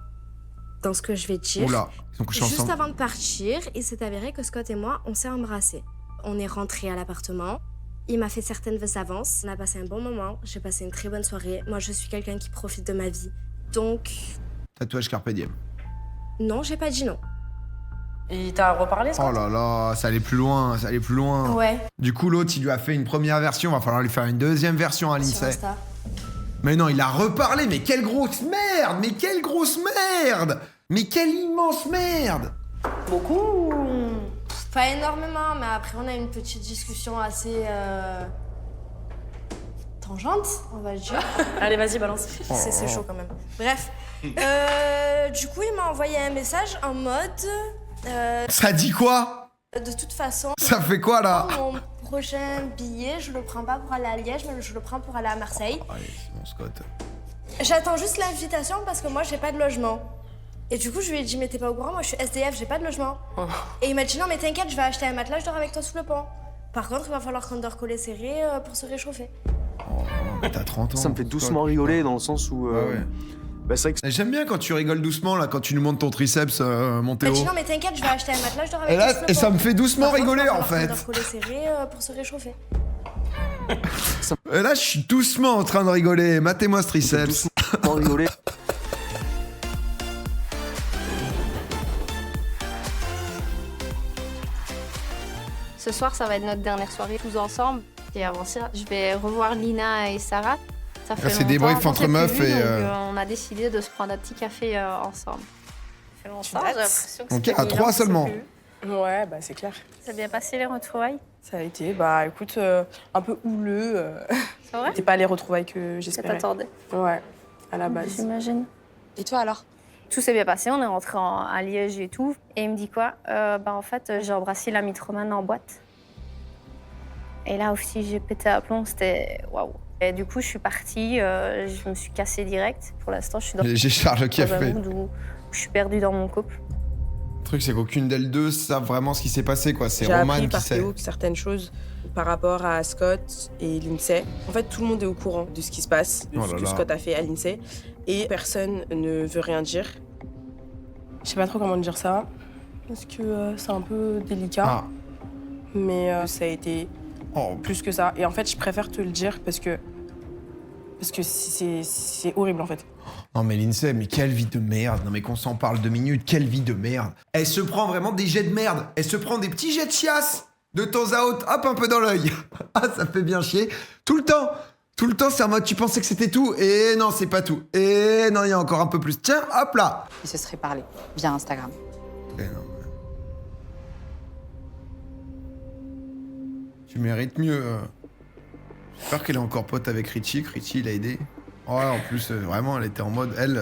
dans ce que je vais dire. Oula, ils sont couchés Juste ensemble. avant de partir, il s'est avéré que Scott et moi, on s'est embrassés. On est rentrés à l'appartement. Il m'a fait certaines avances. On a passé un bon moment. J'ai passé une très bonne soirée. Moi, je suis quelqu'un qui profite de ma vie. Donc, Tatouage Carpe Diem. non, j'ai pas dit non. Et il t'a reparlé, Scott? Oh là là, ça allait plus loin, ça allait plus loin. Ouais. Du coup, l'autre, il lui a fait une première version, va falloir lui faire une deuxième version à Sur l'INSEE. Insta. Mais non, il a reparlé, mais quelle grosse merde! Mais quelle grosse merde! Mais quelle immense merde! Beaucoup. Pas énormément, mais après, on a eu une petite discussion assez tangente, on va dire. Allez, vas-y, balance. C'est chaud quand même. Bref. Du coup, il m'a envoyé un message en mode. Ça dit quoi? De toute façon. Ça fait quoi, là? Mon prochain billet, je le prends pas pour aller à Liège, mais je le prends pour aller à Marseille. Allez, c'est bon, Scott. J'attends juste l'invitation parce que moi, j'ai pas de logement. Et du coup, je lui ai dit, mais t'es pas au courant, moi je suis SDF, j'ai pas de logement. Et il m'a dit, non, mais t'inquiète, je vais acheter un matelas, je dors avec toi sous le pont. Par contre, il va falloir qu'on dort collé serré pour se réchauffer. Oh, mais t'as 30 ans. Ça me fait doucement rigoler dans le sens où. Bah, c'est vrai que J'aime bien quand tu rigoles doucement, là, quand tu nous montres ton triceps, mon Il Théo. m'a dit, non, mais t'inquiète, je vais acheter un matelas, je dors avec Et là, toi sous le et pont. ça me fait doucement Par contre, rigoler, il va en falloir fait. qu'on dort collé serré pour se réchauffer. Et là, je suis doucement en train de rigoler. Matez-moi ce triceps. doucement rigoler. Ce soir, ça va être notre dernière soirée tous ensemble. Et avant ça, je vais revoir Lina et Sarah. Ça fait c'est des longtemps briefs qu'on entre s'est plus meufs vus, et, donc, euh, on a décidé de se prendre un petit café ensemble. Ça fait longtemps, j'ai l'impression que Ok, c'était à mille 3 ans qu'on s'est seulement. plus vus. Ouais, bah c'est clair. Ça a bien passé les retrouvailles? Ça a été, bah écoute, un peu houleux. C'est vrai? C'était pas les retrouvailles que j'espérais. t'attendais? Ouais, à la base. J'imagine. Et toi alors? Tout s'est bien passé, on est rentré à Liège et tout. Et il me dit quoi? En fait, j'ai embrassé la mythomane en boîte. Et là aussi, j'ai pété à plomb, c'était waouh. Et du coup, je suis partie, je me suis cassée direct. Pour l'instant, je suis J'ai Charles qui a dans un fait. mood où je suis perdue dans mon couple. Le truc, c'est qu'aucune d'elles deux savent vraiment ce qui s'est passé, quoi. C'est J'ai Roman appris qui par sait. Théo certaines choses par rapport à Scott et l'INSEE. En fait, tout le monde est au courant de ce qui se passe, de Oh ce là que là. Scott a fait à l'INSEE. Et personne ne veut rien dire. Je sais pas trop comment dire ça, parce que c'est un peu délicat. Ah. Mais ça a été Oh. plus que ça. Et en fait, je préfère te le dire parce que c'est horrible, en fait. Non mais l'INSEE, mais quelle vie de merde. Non mais qu'on s'en parle 2 minutes, quelle vie de merde. Elle se prend vraiment des jets de merde. Elle se prend des petits jets de chiasse. De temps à autre, hop, un peu dans l'œil. Ah, ça fait bien chier. Tout le temps, c'est en mode, tu pensais que c'était tout. Et non, c'est pas tout. Et non, il y a encore un peu plus. Tiens, hop là. Ils se seraient parlé via Instagram. Eh non, mais... Tu mérites mieux. J'espère qu'elle est encore pote avec Richie, que Richie l'a aidé. Ouais, en plus, vraiment, elle était en mode, elle...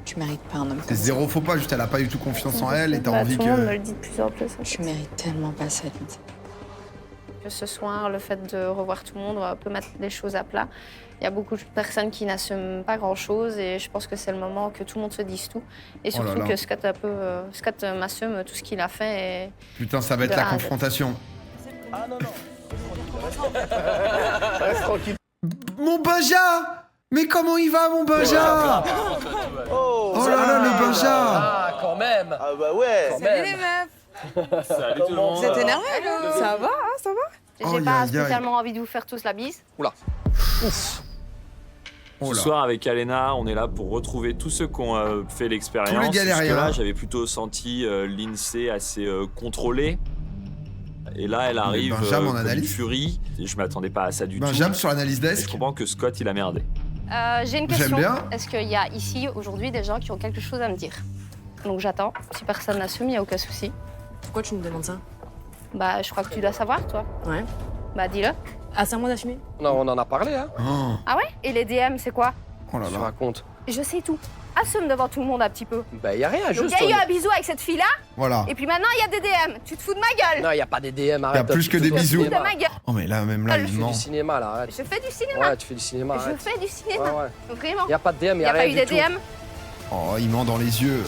Tu mérites pas un homme c'est comme ça. zéro faux pas, juste elle a pas du tout confiance en elle et t'as envie Tout le monde me que... le dit de plus en plus. Tu mérites tellement pas ça, Lindsay. Que ce soir, le fait de revoir tout le monde, on peut mettre les choses à plat. Il y a beaucoup de personnes qui n'assument pas grand-chose et je pense que c'est le moment que tout le monde se dise tout. Et Oh là surtout là. que Scott m'assume tout ce qu'il a fait. Et... Putain, ça va être De la A à Z. confrontation. Ah non, non. Reste tranquille. Mon Benja! Mais comment il va, mon Benja? Oh là là, le Benja! Ah, quand même. Ah bah ouais. Salut les meufs. Salut tout le monde. Vous êtes énervés, là? Ça va, ça va? J'ai Oh, pas aïe, aïe. spécialement envie de vous faire tous la bise. Oula. Oh Ce là. soir, avec Alena, on est là pour retrouver tous ceux qui ont fait l'expérience. Tous les galériens. Là, j'avais plutôt senti l'INSEE assez contrôlé. Et là, elle arrive Benjamin en comme une analyse. furie. Et je m'attendais pas à ça du tout. Benjamin sur l'analyse desk. Et je comprends que Scott, il a merdé. J'ai une question. J'aime bien. Est-ce qu'il y a ici, aujourd'hui, des gens qui ont quelque chose à me dire? Donc j'attends. Si personne n'assume, il n'y a aucun souci. Pourquoi tu me demandes ça? Bah, je crois que tu dois savoir, toi. Ouais. Bah, dis-le. Ah, c'est à moi d'assumer? Non, on en a parlé, hein. Ah ouais? Et les DM, c'est quoi? Oh là Tu là. racontes. Je sais tout. Assume devant tout le monde un petit peu. Bah, y a rien, Donc, juste. il y a eu un bisou avec cette fille-là. Voilà. Et puis maintenant, il y a des DM. Tu te fous de ma gueule. Non, y a pas des DM, arrête. plus que des Tu fais du bisous. Tu te fous de cinéma. ma gueule. Oh mais là, même là, Tu il fais ment. du cinéma, là, arrête. Je fais du cinéma. Ouais, tu fais du cinéma, Je arrête. fais du cinéma. Ouais, ouais. Vraiment. Y a pas de DM, Il y n'y a a pas rien eu du des tout. DM. Oh, il ment dans les yeux.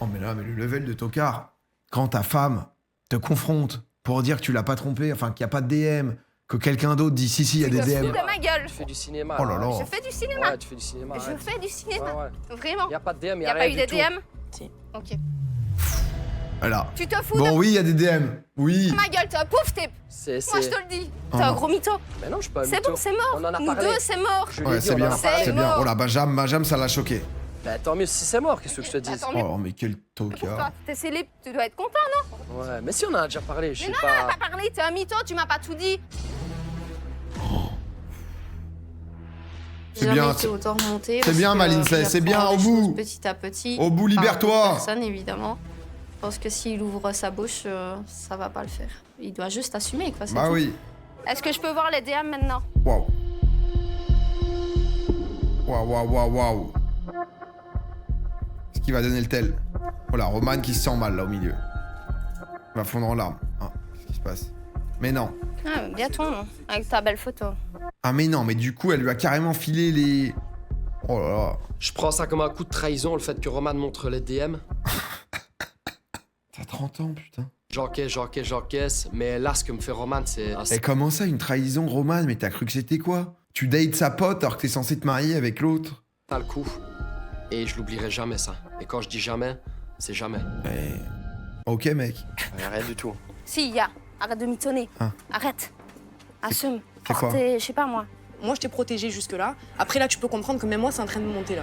Oh mais là, mais le level de tocard. Quand ta femme te confronte pour dire que tu l'as pas trompé, enfin qu'il y a pas de DM, que quelqu'un d'autre dit si, il y a des Tu te DM. fous de ma gueule. Tu fais du cinéma. Oh là là. Je fais du cinéma. Ouais, tu fais du cinéma. Je arrête. fais du cinéma. Ouais, ouais. Vraiment. Y a pas de DM, Il y n'y a a pas rien eu du des tout. DM? Si. Ok. Voilà. Tu te fous Bon, de oui, il y a des DM. Oui. ma gueule, t'es un pauvre type. Moi, je te le dis. Oh T'es un non. gros mytho. Mais non, je suis pas un C'est mytho. bon, c'est mort. On en a Nous parlé. deux, c'est mort. Je l'ai Ouais, dit, c'est on en bien, a parlé. c'est bien. Oh là, Benjamin, ça l'a choqué. Bah, tant mieux si c'est mort, qu'est-ce que je te dis? Tant mieux. Oh, mais quel Toi, tocard. t'es célib, tu dois être content, non? Ouais, mais si on en a déjà parlé, je Mais sais non, on n'a pas. pas parlé, t'es un mytho, tu m'as pas tout dit. C'est J'ai bien, jamais été c'est- autant remontée. c'est bien, parce que, Maline, c'est bien, j'apprends au des bout. choses Petit à petit. Au bout, par libère-toi. d'autres personnes, évidemment. Je pense que s'il ouvre sa bouche, ça va pas le faire. Il doit juste assumer, quoi. c'est Bah tout. oui. Est-ce que je peux voir les DM maintenant? Waouh. Waouh. Ce qui va donner le tel. Oh là, Roman qui se sent mal là au milieu. Il va fondre en larmes. Ah, qu'est-ce qui se passe? Mais non. Ah, bien toi, non? Avec ta belle photo. Ah mais non, mais du coup, elle lui a carrément filé les... Oh là là. Je prends ça comme un coup de trahison, le fait que Roman montre les DM. T'as 30 ans, putain. J'encaisse, mais là, ce que me fait Roman, c'est... Et comment ça, une trahison, Roman? Mais t'as cru que c'était quoi? Tu dates sa pote alors que t'es censé te marier avec l'autre? T'as le coup. Et je l'oublierai jamais, ça. Et quand je dis jamais, c'est jamais. Mais... Ok, mec. Rien du tout. Si, y a. Arrête de mitonner. Ah. Arrête. Assume. c'est quoi? Je sais pas, moi. Moi, je t'ai protégé jusque-là. Après, là, tu peux comprendre que même moi, c'est en train de me monter, là.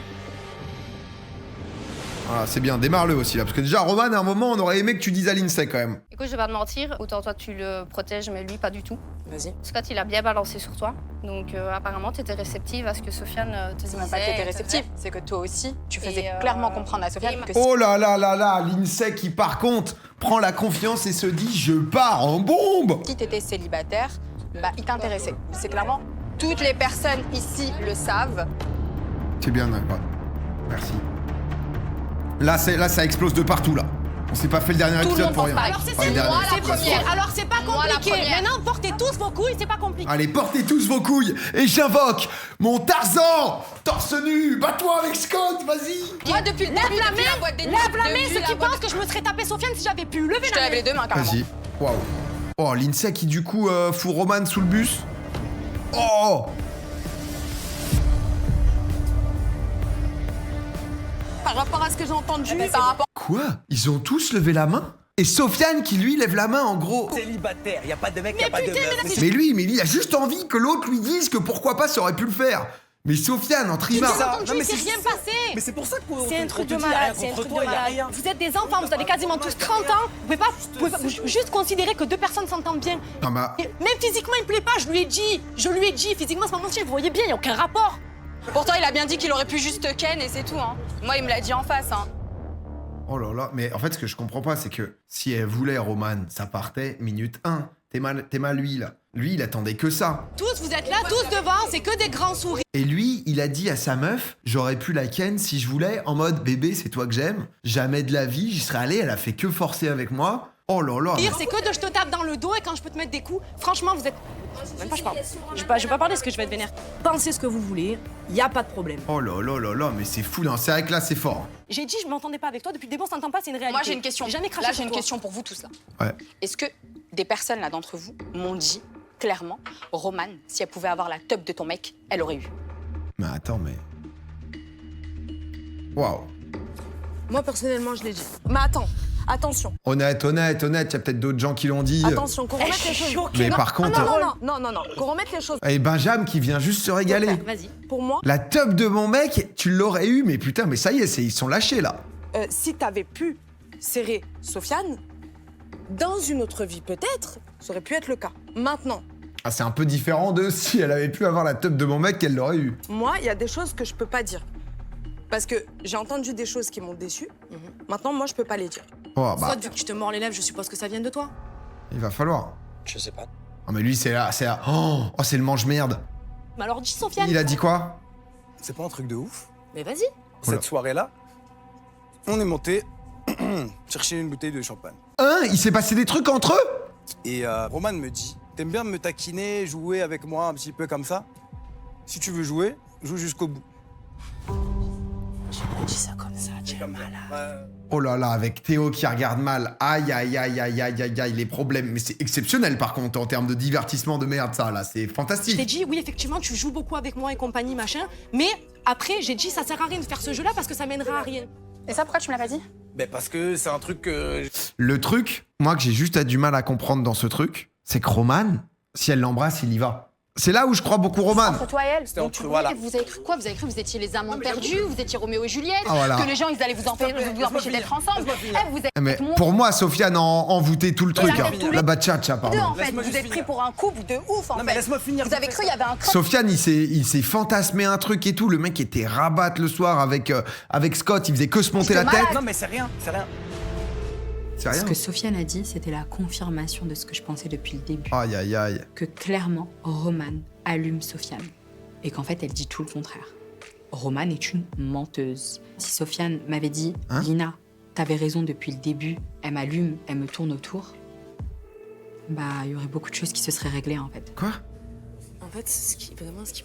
Ah, c'est bien, démarre-le aussi là. Parce que déjà, Roman, à un moment, on aurait aimé que tu dises à l'INSEE quand même. Écoute, je vais pas te mentir, autant toi tu le protèges, mais lui pas du tout. Vas-y. Scott, il a bien balancé sur toi. Donc apparemment, t'étais réceptive à ce que Sofiane te disait. C'est même pas que t'étais réceptive, c'est que toi aussi, tu faisais clairement comprendre à Sofiane que... Oh là là là là, l'INSEE qui par contre prend la confiance et se dit je pars en bombe. Si t'étais célibataire, bah il t'intéressait. C'est clairement, toutes les personnes ici le savent. C'est bien, d'accord. Merci. Là, ça explose de partout là. On s'est pas fait le dernier Tout le épisode monde pour pense rien. pareil. Alors, Enfin, le dernier. c'est première. Alors c'est pas Moi, la compliqué. première. Maintenant, portez tous vos couilles, c'est pas compliqué. Allez, portez tous vos couilles et j'invoque mon Tarzan, torse nu, bats-toi avec Scott, vas-y. Moi, depuis le début, depuis la boîte des nuits, Lève la main, depuis ceux la qui boîte- pensent que je me serais tapé Sofiane si j'avais pu. Levez Je te la main. lève les deux mains, carrément. Vas-y. Waouh. Oh, l'INSEE qui du coup fout Roman sous le bus. Oh. Par rapport à ce que j'ai entendu, par rapport... Quoi? Ils ont tous levé la main? Et Sofiane qui lui lève la main en gros. Célibataire, y a pas de mec, y a pas de meuf. Mais lui, il a juste envie que l'autre lui dise que pourquoi pas ça aurait pu le faire. Mais Sofiane en trimar. Il s'est rien passé. Mais c'est pour ça qu'on C'est un on truc te de dit, y a rien malade, c'est un contre truc de toi, y a malade. rien. Vous êtes des enfants, vous avez quasiment tous 30 ans. Vous pouvez pas juste considérer que deux personnes s'entendent bien. Non, bah... Et même physiquement, il me plaît pas, je lui ai dit. Physiquement, c'est pas mon style, vous voyez bien, il y a aucun rapport. Pourtant, il a bien dit qu'il aurait pu juste ken et c'est tout, hein. Moi, il me l'a dit en face, hein. Oh là là, mais en fait, ce que je comprends pas, c'est que si elle voulait Roman, ça partait minute 1. T'es mal lui, là. Lui, il attendait que ça. Tous, vous êtes là, tous devant, c'est que des grands sourires. Et lui, il a dit à sa meuf, j'aurais pu la ken si je voulais, en mode, bébé, c'est toi que j'aime. Jamais de la vie, j'y serais allé, elle a fait que forcer avec moi. Oh là là. Pire, c'est que je te tape dans le dos et quand je peux te mettre des coups, franchement, vous êtes... Même pas, je parle. Je vais pas parler parce que je vais être vénère. Pensez ce que vous voulez, y a pas de problème. Oh là là là là, mais c'est fou, non, c'est vrai que là, c'est fort. J'ai dit, je m'entendais pas avec toi, depuis le début, on s'entend pas, c'est une réalité. Moi, j'ai une question. Jamais craché Là, sur j'ai une toi. question pour vous tous, là. Ouais. Est-ce que des personnes, là, d'entre vous, m'ont dit, clairement, Roman, si elle pouvait avoir la top de ton mec, elle aurait eu. Mais attends, mais... Waouh. Moi, personnellement, je l'ai dit. Mais attends, Attention. Honnête, il y a peut-être d'autres gens qui l'ont dit. Attention, qu'on remette les choses. Mais par contre... Non, qu'on remette les choses. Et Benjamin qui vient juste se régaler. Vas-y. Pour moi, La teub de mon mec, tu l'aurais eu, mais putain, mais ça y est, ils sont lâchés là. si t'avais pu serrer Sofiane, dans une autre vie peut-être, ça aurait pu être le cas. Maintenant, Ah, c'est un peu différent de si elle avait pu avoir la teub de mon mec qu'elle l'aurait eu. moi, il y a des choses que je peux pas dire. Parce que j'ai entendu des choses qui m'ont déçue. Maintenant, moi, je peux pas les dire. Oh, bah, Soit, vu que tu te mords les lèvres, je suppose que ça vient de toi. il va falloir. Je sais pas. Ah, mais lui, c'est là. Oh, c'est le mange-merde. Mais alors dis Sofiane. Il a dit quoi? C'est pas un truc de ouf. Mais vas-y. Cette soirée-là, on est monté chercher une bouteille de champagne. Hein? Il s'est passé des trucs entre eux? Et Roman me dit, t'aimes bien me taquiner, jouer avec moi un petit peu comme ça? Si tu veux jouer, joue jusqu'au bout. J'ai pas dit ça comme ça, tu es malade. Oh là là, avec Théo qui regarde mal. Aïe, aïe, aïe, aïe, aïe, aïe, aïe, les problèmes. Mais c'est exceptionnel par contre en termes de divertissement de merde, ça là. C'est Je fantastique. t'ai dit, oui, effectivement, tu joues beaucoup avec moi et compagnie, machin. Mais après, j'ai dit, ça sert à rien de faire ce jeu-là parce que ça mènera à rien. Et ça, pourquoi tu me l'as pas dit? Ben parce que c'est un truc que... Le truc, moi que j'ai juste du mal à comprendre dans ce truc, c'est que Roman, si elle l'embrasse, il y va. C'est là où je crois beaucoup Roman. Entre toi et elle. C'était Donc, entre- tu voilà. croyais- Vous avez cru quoi? Vous avez cru que vous étiez les amants perdus? Vous étiez Roméo et Juliette? Ah, voilà. Que les gens, ils allaient vous empêcher d'être ensemble? Vous êtes Mais mon- pour moi, Sofiane envoûtait tout le truc. la Hein. tête tous les La bachata, deux, pardon. en fait. Vous êtes pris pour un couple de ouf, en fait. mais laisse-moi finir. Vous avez cru qu'il y avait un creux. Sofiane, il s'est fantasmé un truc et tout. Le mec était rabat le soir avec Scott. Il faisait que se monter la tête. Non mais c'est rien, c'est rien. C'est rien. Ce que Sofiane a dit, c'était la confirmation de ce que je pensais depuis le début. Aïe, aïe, aïe. Que clairement, Roman allume Sofiane. Et qu'en fait, elle dit tout le contraire. Roman est une menteuse. Si Sofiane m'avait dit, Hein? Lina, t'avais raison depuis le début, elle m'allume, elle me tourne autour, bah, il y aurait beaucoup de choses qui se seraient réglées, en fait. Quoi? En fait, ce qui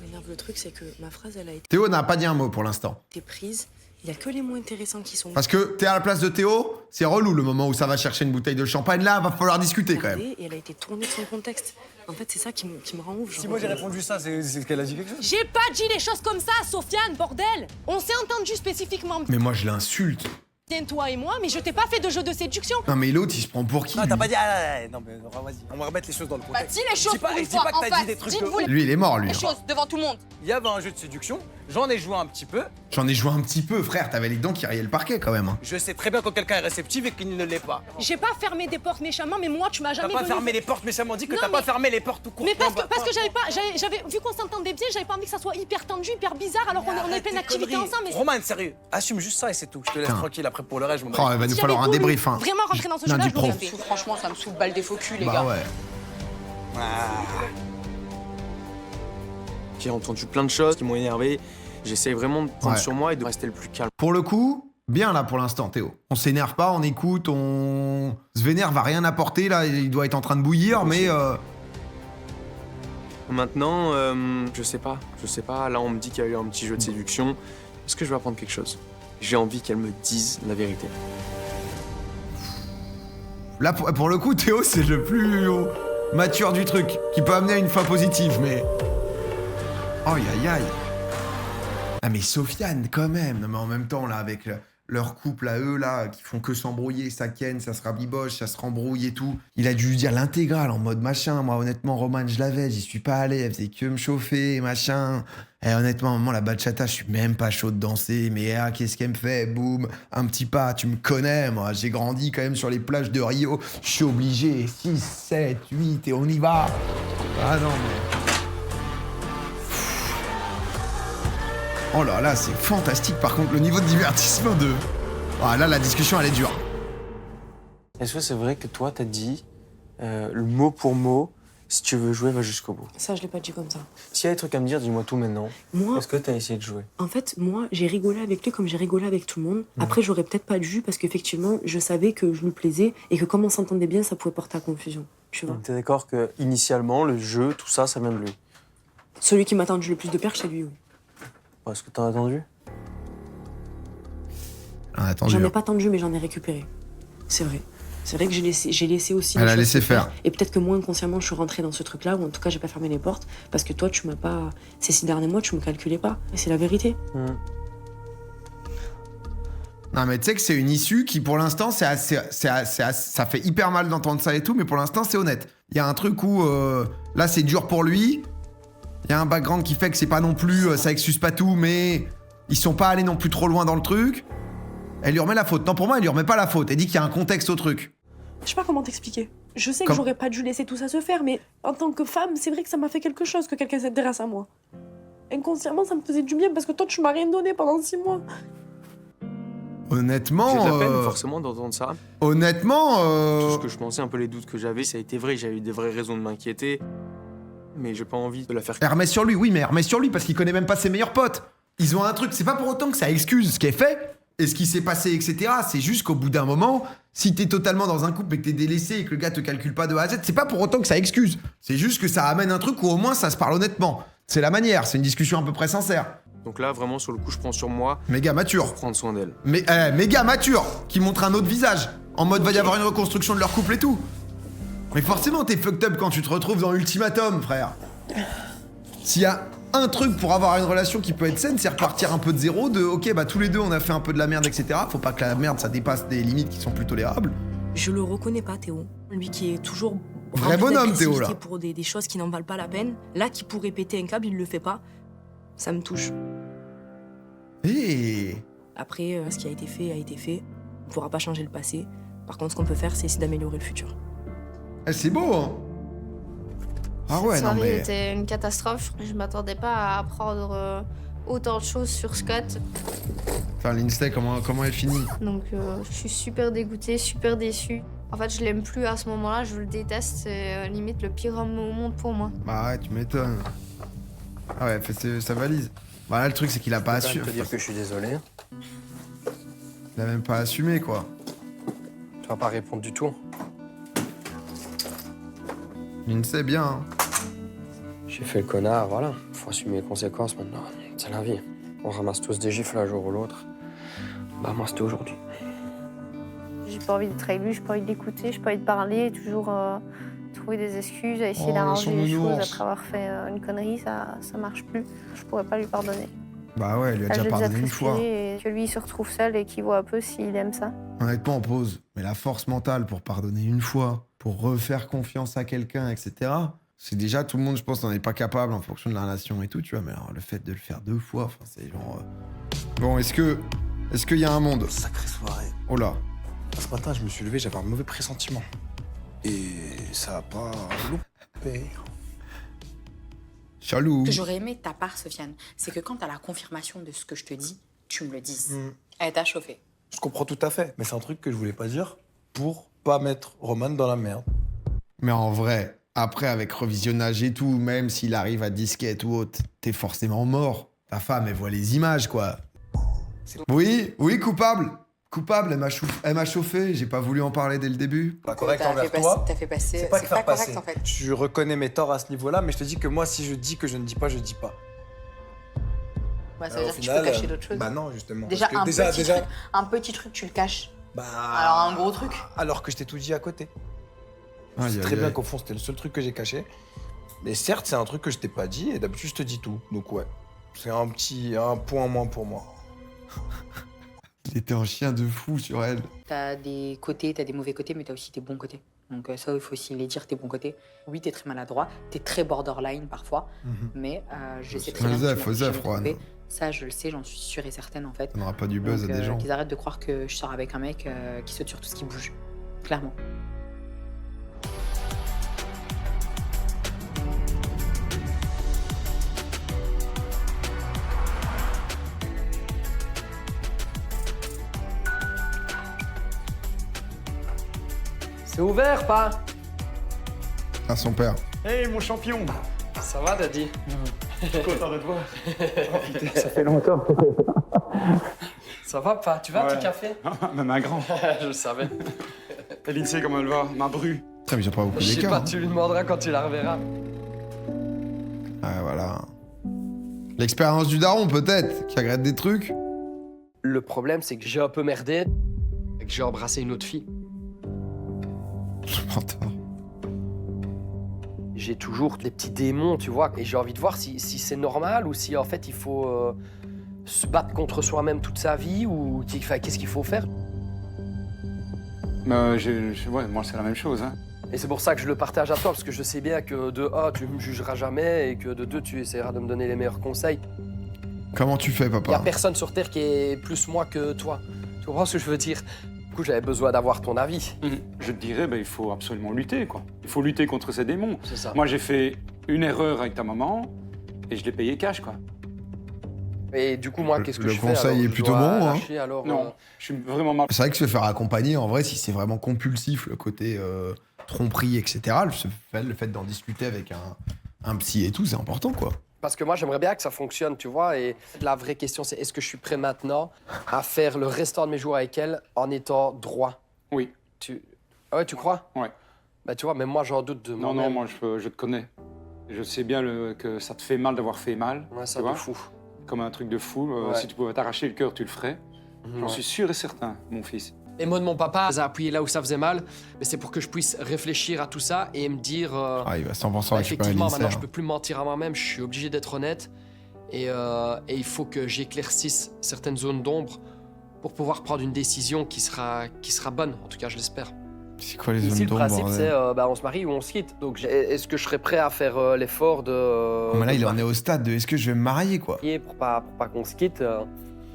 m'énerve le truc, c'est que ma phrase, elle a Théo n'a pas dit un mot pour l'instant. été prise. Il y a que les mots intéressants qui sont... Parce que t'es à la place de Théo, c'est relou le moment où ça va chercher une bouteille de champagne. Là, va falloir discuter quand même. Et elle a été tournée de son contexte. En fait, c'est ça qui me rend ouf. Si moi j'ai répondu ça, c'est qu'elle a dit quelque chose. J'ai pas dit les choses comme ça, Sofiane, bordel! On s'est entendu spécifiquement Mais moi, je l'insulte. bien, toi et moi, mais je t'ai pas fait de jeu de séduction. Non, mais l'autre, il se prend pour qui? Non, lui t'as pas dit. Ah, non, mais vas-y, on va remettre les choses dans le Bah, contexte. dis les choses Je dis pas, pour une je dis fois, pas que en t'as face. dit des trucs de Dites-vous ouf. Lui, il est mort, lui. les choses devant tout le monde. Il y avait un jeu de séduction, j'en ai joué un petit peu. J'en ai joué un petit peu, frère. T'avais les dents qui rayaient le parquet quand même. Hein. Je sais très bien quand quelqu'un est réceptif et qu'il ne l'est pas. J'ai pas fermé des portes méchamment, mais moi, tu m'as T'as jamais pas donné- fermé les portes méchamment dit que Non, t'as pas mais- fermé les portes tout court. Mais parce que j'avais vu qu'on s'entendait bien, j'avais pas envie que ça soit hyper tendu, hyper bizarre, alors qu'on est plein d'activités ensemble. Mais Roman, sérieux, assume juste ça et c'est tout. Je te laisse Putain. tranquille après pour le reste, je m'en Oh, il va nous falloir un débrief. Hein. vraiment rentrer dans ce Lundi jeu-là, je pro. l'aurais fait. Franchement, ça me saoule balle des faux culs, les Bah gars. ouais. J'ai entendu plein de choses qui m'ont énervé. J'essaye vraiment de prendre Ouais. sur moi et de rester le plus calme. Pour le coup, bien là pour l'instant, Théo. On s'énerve pas, on écoute, on... Se vénère va rien apporter, là, il doit être en train de bouillir, mais... Maintenant, je sais pas. Là, on me dit qu'il y a eu un petit jeu de séduction. Est-ce que je vais apprendre quelque chose? J'ai envie qu'elle me dise la vérité. Là, pour le coup, Théo, c'est le plus mature du truc, qui peut amener à une fin positive, mais... Aïe, aïe, aïe. Ah, mais Sofiane, quand même. Non, mais en même temps, là, avec leur couple à eux, là, qui font que s'embrouiller, ça ken, ça se rabiboche, ça se rembrouille et tout. Il a dû dire l'intégrale en mode machin. Moi, honnêtement, Roman, je l'avais, j'y suis pas allé, elle faisait que me chauffer, machin. Et honnêtement, à un moment, la bachata, je suis même pas chaud de danser, mais ah, qu'est-ce qu'elle me fait? Boum, un petit pas, tu me connais, moi, j'ai grandi quand même sur les plages de Rio, je suis obligé, 6, 7, 8, et on y va. Ah non, mais... Oh là là, c'est fantastique, par contre, le niveau de divertissement de... Ah là, la discussion, elle est dure. Est-ce que c'est vrai que toi, t'as dit le mot pour mot, si tu veux jouer, va jusqu'au bout? Ça, je l'ai pas dit comme ça. S'il y a des trucs à me dire, dis-moi tout maintenant. Moi- Est-ce que t'as essayé de jouer? En fait, moi, j'ai rigolé avec lui comme j'ai rigolé avec tout le monde. Après, j'aurais peut-être pas dû parce qu'effectivement, je savais que je lui plaisais et que comme on s'entendait bien, ça pouvait porter à confusion. Tu vois. T'es d'accord que initialement, le jeu, tout ça, ça vient de lui? Celui qui m'a tendu le plus de perches, c'est lui, oui. Est-ce que t'en as attendu? Ah, attendu. J'en ai pas tendu, mais j'en ai récupéré. C'est vrai. C'est vrai que j'ai laissé aussi. Elle les a choses laissé se faire. Et peut-être que moi, inconsciemment, je suis rentrée dans ce truc-là, ou en tout cas, j'ai pas fermé les portes, parce que toi, tu m'as pas. Ces 6 derniers mois, tu me calculais pas. Et c'est la vérité. Non, mais tu sais que c'est une issue qui, pour l'instant, ça fait hyper mal d'entendre ça et tout, mais pour l'instant, c'est honnête. Il y a un truc où, là, c'est dur pour lui. Il y a un background qui fait que c'est pas non plus, ça excuse pas tout, mais ils sont pas allés non plus trop loin dans le truc. Elle lui remet la faute. Non, pour moi, elle lui remet pas la faute. Elle dit qu'il y a un contexte au truc. Je sais pas comment t'expliquer. Je sais que j'aurais pas dû laisser tout ça se faire, mais en tant que femme, c'est vrai que ça m'a fait quelque chose que quelqu'un s'intéresse à moi. Inconsciemment, ça me faisait du bien parce que toi, tu m'as rien donné pendant 6 mois. Honnêtement... J'ai de la peine, forcément, d'entendre ça. Honnêtement... Tout ce que je pensais, un peu les doutes que j'avais, ça a été vrai. J'avais eu des vraies raisons de m'inquiéter. Mais j'ai pas envie de la faire... Elle remet sur lui, oui, mais elle remet sur lui parce qu'il connaît même pas ses meilleurs potes. Ils ont un truc, c'est pas pour autant que ça excuse ce qui est fait et ce qui s'est passé, etc. C'est juste qu'au bout d'un moment, si t'es totalement dans un couple et que t'es délaissé et que le gars te calcule pas de A à Z, c'est pas pour autant que ça excuse. C'est juste que ça amène un truc où au moins ça se parle honnêtement. C'est la manière, c'est une discussion à peu près sincère. Donc là, vraiment, sur le coup, je prends sur moi. Méga mature. Pour prendre soin d'elle. Mais méga mature, qui montre un autre visage. En mode, va y avoir une reconstruction de leur couple et tout. Mais forcément, t'es fucked up quand tu te retrouves dans Ultimatum, frère. S'il y a un truc pour avoir une relation qui peut être saine, c'est repartir un peu de zéro, de ok, bah tous les deux on a fait un peu de la merde, etc. Faut pas que la merde ça dépasse des limites qui sont plus tolérables. Je le reconnais pas, Théo. Lui qui est toujours. Vrai bonhomme, Théo, là. Pour des choses qui n'en valent pas la peine. Là, qui pourrait péter un câble, il le fait pas. Ça me touche. Après, ce qui a été fait a été fait. On pourra pas changer le passé. Par contre, ce qu'on peut faire, c'est essayer d'améliorer le futur. C'est beau, hein. Ah ouais, Cette non soirée mais... était une catastrophe. Je m'attendais pas à apprendre autant de choses sur Scott. Enfin, Lindsay, comment elle finit? Donc je suis super dégoûtée, super déçue. En fait, je l'aime plus à ce moment-là, je le déteste. C'est limite le pire homme au monde pour moi. Bah ouais, tu m'étonnes. Ah ouais, fait sa valise. Bah là, le truc, c'est qu'il a pas assumé. Je peux te dire que je suis désolé. Il a même pas assumé, quoi. Tu vas pas répondre du tout. Lindsay, bien, hein. J'ai fait le connard, voilà. Faut assumer les conséquences maintenant. C'est la vie. On ramasse tous des gifles un jour ou l'autre. Bah moi, c'était aujourd'hui. J'ai pas envie d'être avec lui, j'ai pas envie de l'écouter, j'ai pas envie de parler, toujours trouver des excuses, à essayer d'arranger les choses après avoir fait une connerie, ça marche plus. Je pourrais pas lui pardonner. Bah ouais, il lui a déjà pardonné une fois. Et que lui, il se retrouve seul et qu'il voit un peu s'il aime ça. Honnêtement, on pose. Mais la force mentale pour pardonner une fois, pour refaire confiance à quelqu'un, etc. C'est déjà, tout le monde, je pense, n'en est pas capable en fonction de la relation et tout, tu vois. Mais alors, le fait de le faire 2 fois, enfin, c'est genre... Bon, est-ce qu'il y a un monde? Sacrée soirée. Oh là. Ce matin, je me suis levé, j'avais un mauvais pressentiment. Et ça a pas loupé. Chalou. Ce que j'aurais aimé de ta part, Sofiane, c'est que quand t'as la confirmation de ce que je te dis, tu me le dises. Elle t'a chauffé. Je comprends tout à fait, mais c'est un truc que je voulais pas dire pour pas mettre Roman dans la merde. Mais en vrai, après, avec revisionnage et tout, même s'il arrive à disquette ou autre, t'es forcément mort. Ta femme, elle voit les images, quoi. Oui, coupable. Coupable, elle m'a chauffé, j'ai pas voulu en parler dès le début. Pas correct envers toi. T'as fait passer. C'est pas pas passer. correct en fait. Je reconnais mes torts à ce niveau-là, mais je te dis que moi, si je dis que je ne dis pas, je dis pas. Ouais, ça veut dire que tu peux cacher d'autres choses. Bah non, justement. Déjà, un petit truc, tu le caches. Bah. Alors un gros truc. Alors que je t'ai tout dit à côté. Je sais très bien qu'au fond, c'était le seul truc que j'ai caché. Mais certes, c'est un truc que je t'ai pas dit, et d'habitude, je te dis tout. Donc ouais, c'est un point en moins pour moi. Il était un chien de fou sur elle. T'as des côtés, t'as des mauvais côtés, mais t'as aussi tes bons côtés. Donc ça, il faut aussi les dire, tes bons côtés. Oui, t'es très maladroit, t'es très borderline parfois, mais je sais très bien que Joseph, Juan. Ça, je le sais, j'en suis sûre et certaine en fait. On n'aura pas du buzz à des gens. Qu'ils arrêtent de croire que je sors avec un mec qui saute sur tout ce qui bouge. Clairement. C'est ouvert, pas? À son père. Hey, mon champion! Ça va, Daddy? Je suis content de te voir. Ça fait longtemps. Ça va, pas? Tu veux un petit café? Même un grand. Je le savais. Et Lindsay, comment elle va? Ma bru. Putain, mais j'ai pas beaucoup Je sais d'écart. pas, tu lui demanderas quand tu la reverras. Ah, voilà. L'expérience du daron, peut-être, qui regrette des trucs. Le problème, c'est que j'ai un peu merdé et que j'ai embrassé une autre fille. J'ai toujours des petits démons, tu vois, et j'ai envie de voir si c'est normal ou si en fait il faut se battre contre soi-même toute sa vie ou qu'est-ce qu'il faut faire? Ouais, moi, c'est la même chose. Hein. Et c'est pour ça que je le partage à toi, parce que je sais bien que de A, tu me jugeras jamais et que de 2, tu essaieras de me donner les meilleurs conseils. Comment tu fais, Il n'y a papa? personne sur Terre qui est plus moi que toi. Tu comprends ce que je veux dire? Du coup, j'avais besoin d'avoir ton avis. Je te dirais, il faut absolument lutter, quoi. Il faut lutter contre ces démons. C'est ça. Moi, j'ai fait une erreur avec ta maman et je l'ai payé cash, quoi. Et du coup, moi, qu'est-ce que Le je fais? conseil alors? est Je plutôt dois bon, hein. lâcher, alors, Non, je suis vraiment mal. C'est vrai que se faire accompagner, en vrai, si c'est vraiment compulsif, le côté tromperie, etc., le fait d'en discuter avec un psy et tout, c'est important, quoi. Parce que moi, j'aimerais bien que ça fonctionne, tu vois. Et la vraie question, c'est est-ce que je suis prêt maintenant à faire le restant de mes jours avec elle en étant droit? Oui. Ah ouais, tu crois? Ouais. Bah, tu vois, même moi, j'en doute de Non, moi-même. moi, je te connais. Je sais bien que ça te fait mal d'avoir fait mal. Ouais, ça tu vois, de fou. Comme un truc de fou. Ouais. Si tu pouvais t'arracher le cœur, tu le ferais. J'en Ouais. suis sûr et certain, mon fils. Les mots de mon papa, ça a appuyé là où ça faisait mal, mais c'est pour que je puisse réfléchir à tout ça et me dire... Ah, il va 100% récupérer effectivement, l'INSEE, maintenant, je hein. peux plus me mentir à moi-même, je suis obligé d'être honnête. Et il faut que j'éclaircisse certaines zones d'ombre pour pouvoir prendre une décision qui sera bonne, en tout cas, je l'espère. C'est quoi les Ici, zones le d'ombre, principe, bordel? c'est on se marie ou on se quitte. Donc, est-ce que je serais prêt à faire l'effort de... Mais là, de il en est au stade de est-ce que je vais me marier, quoi? marier pour pas qu'on se quitte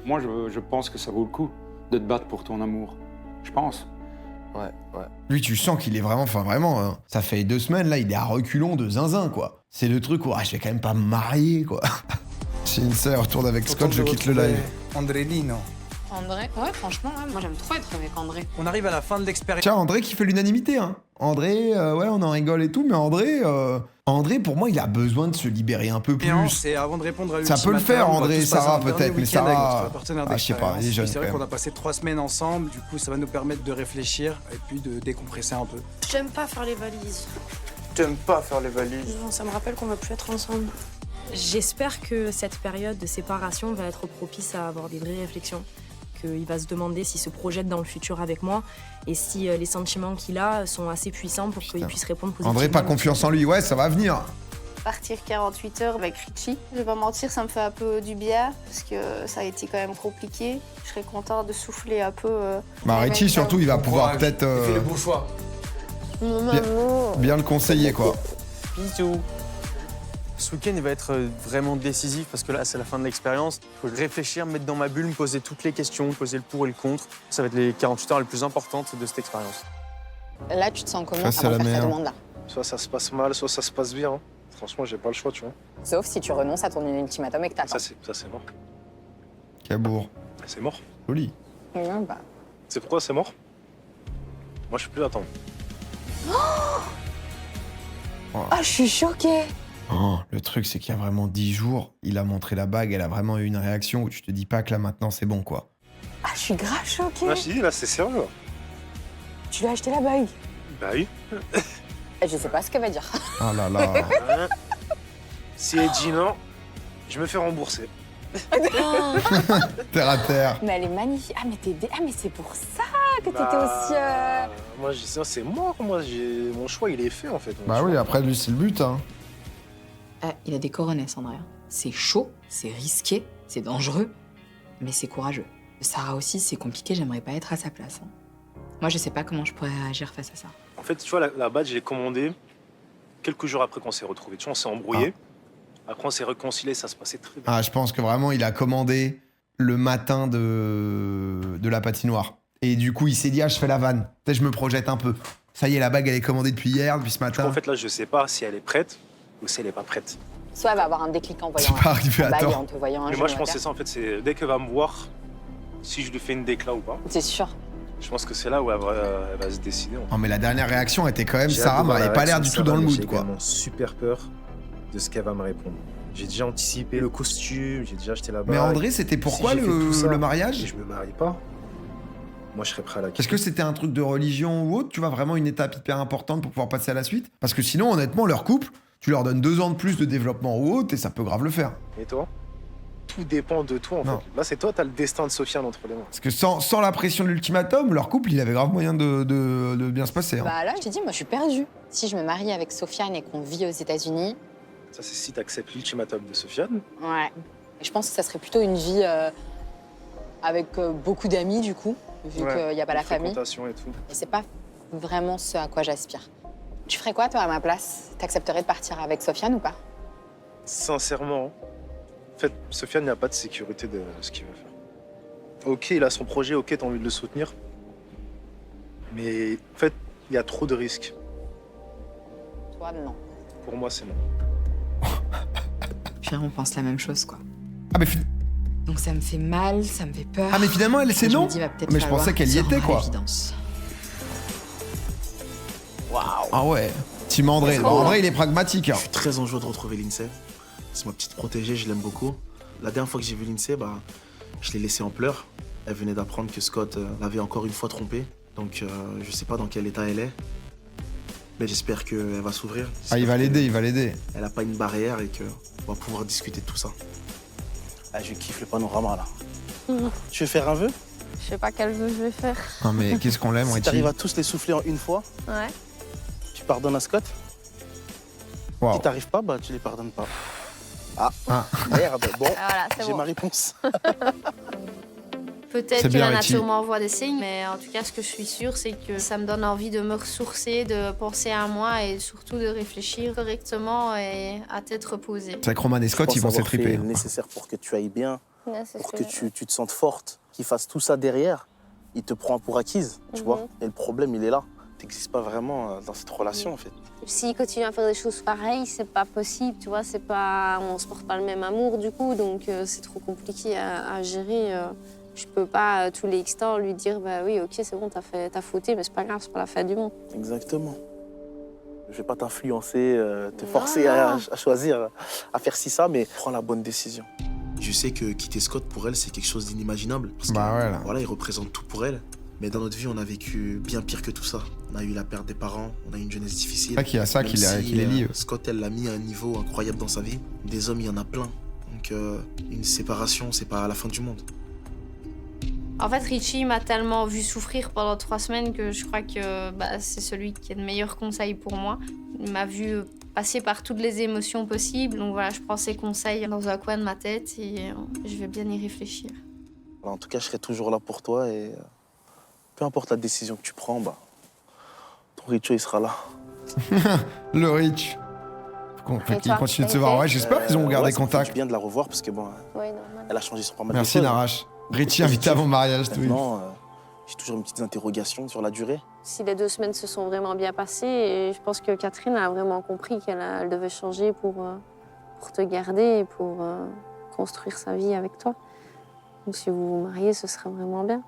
Moi, je pense que ça vaut le coup de te battre pour ton amour. Je pense. Ouais. Lui, tu sens qu'il est vraiment, enfin vraiment, hein, ça fait 2 semaines, là, il est à reculons de zinzin, quoi. C'est le truc où, je vais quand même pas me marier, quoi. Si une sœur retourne avec Scott, je quitte le live. Andrelino. André, ouais, franchement, moi j'aime trop être avec André. On arrive à la fin de l'expérience. Tiens, André qui fait l'unanimité, hein. André, ouais, on en rigole et tout, mais André, pour moi, il a besoin de se libérer un peu plus. Et avant de répondre à Ça peut le faire, André et Sarah, peut-être, mais Sarah... Ah, je sais pas, il est jeune, C'est quand vrai même. qu'on a passé 3 semaines ensemble, du coup, ça va nous permettre de réfléchir et puis de décompresser un peu. J'aime pas faire les valises. T'aimes pas faire les valises? Non, ça me rappelle qu'on va plus être ensemble. J'espère que cette période de séparation va être propice à avoir des vraies réflexions, qu'il va se demander s'il se projette dans le futur avec moi et si les sentiments qu'il a sont assez puissants pour qu'il puisse répondre positivement. André, pas confiance en lui, ouais, ça va venir. Partir 48 heures avec Richie. Je vais pas mentir, ça me fait un peu du bien parce que ça a été quand même compliqué. Je serais contente de souffler un peu. Bah, Richie, surtout, il va pouvoir peut-être Fais le bon choix. bien le conseiller, quoi. Bisous. Ce week-end, il va être vraiment décisif parce que là, c'est la fin de l'expérience. Il faut réfléchir, me mettre dans ma bulle, me poser toutes les questions, poser le pour et le contre. Ça va être les 48 heures les plus importantes de cette expérience. Là, tu te sens comment Face à avant la de faire mer. cette demande-là? Soit ça se passe mal, soit ça se passe bien. Franchement, j'ai pas le choix, tu vois. Sauf si tu renonces à ton ultimatum et que t'attends. Ça, c'est mort. Cabourg. C'est mort. Joli. Non, bah. C'est pourquoi c'est mort? Moi, je peux plus attendre. Ah, je suis choquée. Oh, le truc, c'est qu'il y a vraiment 10 jours, il a montré la bague, elle a vraiment eu une réaction où tu te dis pas que là, maintenant, c'est bon, quoi. Ah, je suis grave choquée. Là, je te dis, là, c'est sérieux. Tu lui as acheté la bague? Bah oui. Et je sais pas ce qu'elle va dire. Oh là là. Si elle dit non, je me fais rembourser. Terre à terre. Mais elle est magnifique. Ah, mais c'est pour ça que t'étais aussi. Moi, je dis ça, c'est mort. Moi, mon choix, il est fait, en fait. Bah oui, après, lui, c'est le but, hein. Il a des coronesses, Andrea. C'est chaud, c'est risqué, c'est dangereux, mais c'est courageux. Sarah aussi, c'est compliqué, j'aimerais pas être à sa place. Hein. Moi, je sais pas comment je pourrais réagir face à ça. En fait, tu vois, la badge, je l'ai commandée quelques jours après qu'on s'est retrouvés. Tu vois, on s'est embrouillé. Après, on s'est réconciliés, ça se passait très bien. Ah, je pense que vraiment, il a commandé le matin de la patinoire. Et du coup, il s'est dit, je fais la vanne. Peut-être je me projette un peu. Ça y est, la bague, elle est commandée depuis hier, depuis ce matin. En fait, là, je sais pas si elle est prête ou si elle est pas prête. Soit elle va avoir un déclic en voyant C'est pas arrivé la à bague temps. et en te voyant un Mais moi, je genou pense à que c'est terre. ça, en fait. C'est dès qu'elle va me voir, si je lui fais une déclat ou pas. C'est sûr. Je pense que c'est là où elle va se décider. Oh, mais la dernière réaction était quand même, J'ai hâte Sarah de voir la m'avait pas l'air du réaction tout de dans le Sarah, mood, mais quoi. J'ai également super peur de ce qu'elle va me répondre. J'ai déjà anticipé le costume, j'ai déjà acheté la bague. Mais André, c'était pourquoi Si j'ai fait tout ça le mariage? et je me marie pas, moi je serais prêt à la quitter. Est-ce que c'était un truc de religion ou autre? Tu vois, vraiment une étape hyper importante pour pouvoir passer à la suite? Parce que sinon, honnêtement, leur couple, tu leur donnes 2 ans de plus de développement ou autre et ça peut grave le faire. Et toi? Tout dépend de toi en Non. fait. Là c'est toi, t'as le destin de Sofiane entre les mains. Parce que sans la pression de l'ultimatum, leur couple, il avait grave moyen de bien se passer. Hein. Bah là, je t'ai dit, moi, je suis perdue. Si je me marie avec Sofiane et qu'on vit aux États-Unis, Ça c'est si t'acceptes l'ultimatum de Sofiane. ouais. Et je pense que ça serait plutôt une vie avec beaucoup d'amis, du coup, vu qu'il n'y a pas la famille. Et tout. Et c'est pas vraiment ce à quoi j'aspire. Tu ferais quoi, toi, à ma place? T'accepterais de partir avec Sofiane ou pas? Sincèrement, en fait, Sofiane n'a pas de sécurité de ce qu'il veut faire. Ok, il a son projet, ok, t'as envie de le soutenir. Mais en fait, il y a trop de risques. Toi, non. Pour moi, c'est non. Puis on pense la même chose, quoi. Ah, mais donc ça me fait mal, ça me fait peur. Ah, mais finalement, elle, c'est non. Mais je pensais qu'elle y était, quoi. Waouh. Ah ouais. Team André. Bon, André, il est pragmatique. Hein. Je suis très enjoué de retrouver Lindsay. C'est ma petite protégée, je l'aime beaucoup. La dernière fois que j'ai vu Lindsay, je l'ai laissée en pleurs. Elle venait d'apprendre que Scott l'avait encore une fois trompée. Donc je sais pas dans quel état elle est. Mais j'espère qu'elle va s'ouvrir. Ah, il va l'aider, il va l'aider. Elle n'a pas une barrière et qu'on va pouvoir discuter de tout ça. Ah, je kiffe le panorama là. Tu veux faire un vœu? Je sais pas quel vœu je vais faire. Non mais qu'est-ce qu'on l'aime, Si Richie. t'arrives à tous les souffler en une fois, Ouais. tu pardonnes à Scott. Wow. Si t'arrives pas, tu les pardonnes pas. Ah. Merde, bon, Voilà, c'est j'ai bon. ma réponse. Peut-être C'est que bien, la Richie. nature m'envoie des signes, mais en tout cas, ce que je suis sûre, c'est que ça me donne envie de me ressourcer, de penser à moi et surtout de réfléchir correctement et à tête reposée. C'est vrai que Roman et Scott, Je ils pense vont avoir fait s'étriper. le nécessaire pour que tu ailles bien, Ouais, c'est pour ce que que tu te sentes forte, qu'il fasse tout ça derrière. Il te prend pour acquise, tu vois. Et le problème, il est là. T'existes pas vraiment dans cette relation, en fait. S'il continue à faire des choses pareilles, c'est pas possible, tu vois, c'est pas... On se porte pas le même amour, du coup, donc c'est trop compliqué à gérer. Je peux pas, tous les instants, lui dire, bah oui, ok, c'est bon, t'as fauté, mais c'est pas grave, c'est pas la fin du monde. Exactement. Je vais pas t'influencer, te forcer à choisir, à faire ci, ça, mais prends la bonne décision. Je sais que quitter Scott, pour elle, c'est quelque chose d'inimaginable. Parce que, ouais, là. voilà, il représente tout pour elle. Mais dans notre vie, on a vécu bien pire que tout ça. On a eu la perte des parents, on a eu une jeunesse difficile. C'est vrai qu'il y a ça Même qui les lie. Scott, elle l'a mis à un niveau incroyable dans sa vie. Des hommes, il y en a plein. Donc une séparation, c'est pas la fin du monde. En fait, Richie m'a tellement vu souffrir pendant 3 semaines que je crois que c'est celui qui a de meilleurs conseils pour moi. Il m'a vu passer par toutes les émotions possibles. Donc voilà, je prends ses conseils dans un coin de ma tête et je vais bien y réfléchir. Alors, en tout cas, je serai toujours là pour toi et peu importe la décision que tu prends, ton Richo, il sera là. Le Rich. Ils continuent de se voir. Ouais, j'espère qu'ils ont gardé contact. C'est bien de la revoir parce que elle a changé sur pas mal de choses. Merci Narache. Richie invité à mon mariage, Twitch. Maintenant, j'ai toujours une petite interrogation sur la durée. Si les 2 semaines se sont vraiment bien passées, et je pense que Catherine a vraiment compris qu'elle devait changer pour te garder et pour construire sa vie avec toi. Donc si vous vous mariez, ce serait vraiment bien.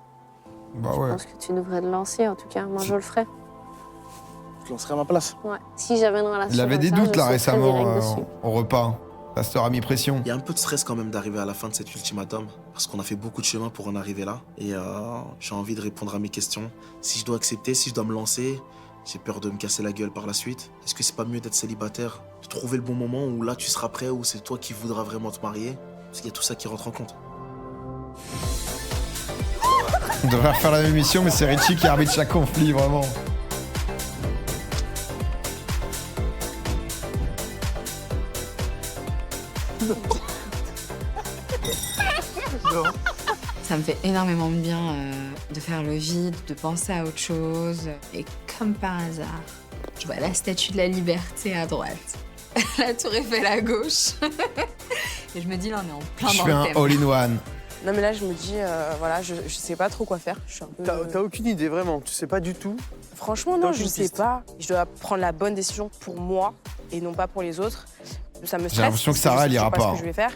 Bah Je ouais. pense que tu devrais te lancer, en tout cas. Moi, je le ferais. Tu lancerais à ma place. Ouais. Si j'avais une relation Il avait comme des ça, doutes je là sauterais récemment direct dessus. au repas. Ta sœur a mis pression. Il y a un peu de stress quand même d'arriver à la fin de cet ultimatum, parce qu'on a fait beaucoup de chemin pour en arriver là. Et j'ai envie de répondre à mes questions. Si je dois accepter, si je dois me lancer, j'ai peur de me casser la gueule par la suite. Est-ce que c'est pas mieux d'être célibataire, de trouver le bon moment où là tu seras prêt, où c'est toi qui voudras vraiment te marier? Parce qu'il y a tout ça qui rentre en compte. On devrait refaire la même émission, mais c'est Richie qui arbitre chaque conflit, vraiment. Ça me fait énormément de bien de faire le vide, de penser à autre chose. Et comme par hasard, je vois la Statue de la Liberté à droite, la Tour Eiffel à gauche. Et je me dis, là, on est en plein Je dans fais le un thème. all-in-one. Non mais là je me dis, voilà, je sais pas trop quoi faire. Je suis un peu... T'as aucune idée, vraiment? Tu sais pas du tout? Franchement non, je sais pas. Je dois prendre la bonne décision pour moi et non pas pour les autres. Ça me stresse. J'ai l'impression que Sarah, elle ira Je sais pas. ce que je vais faire.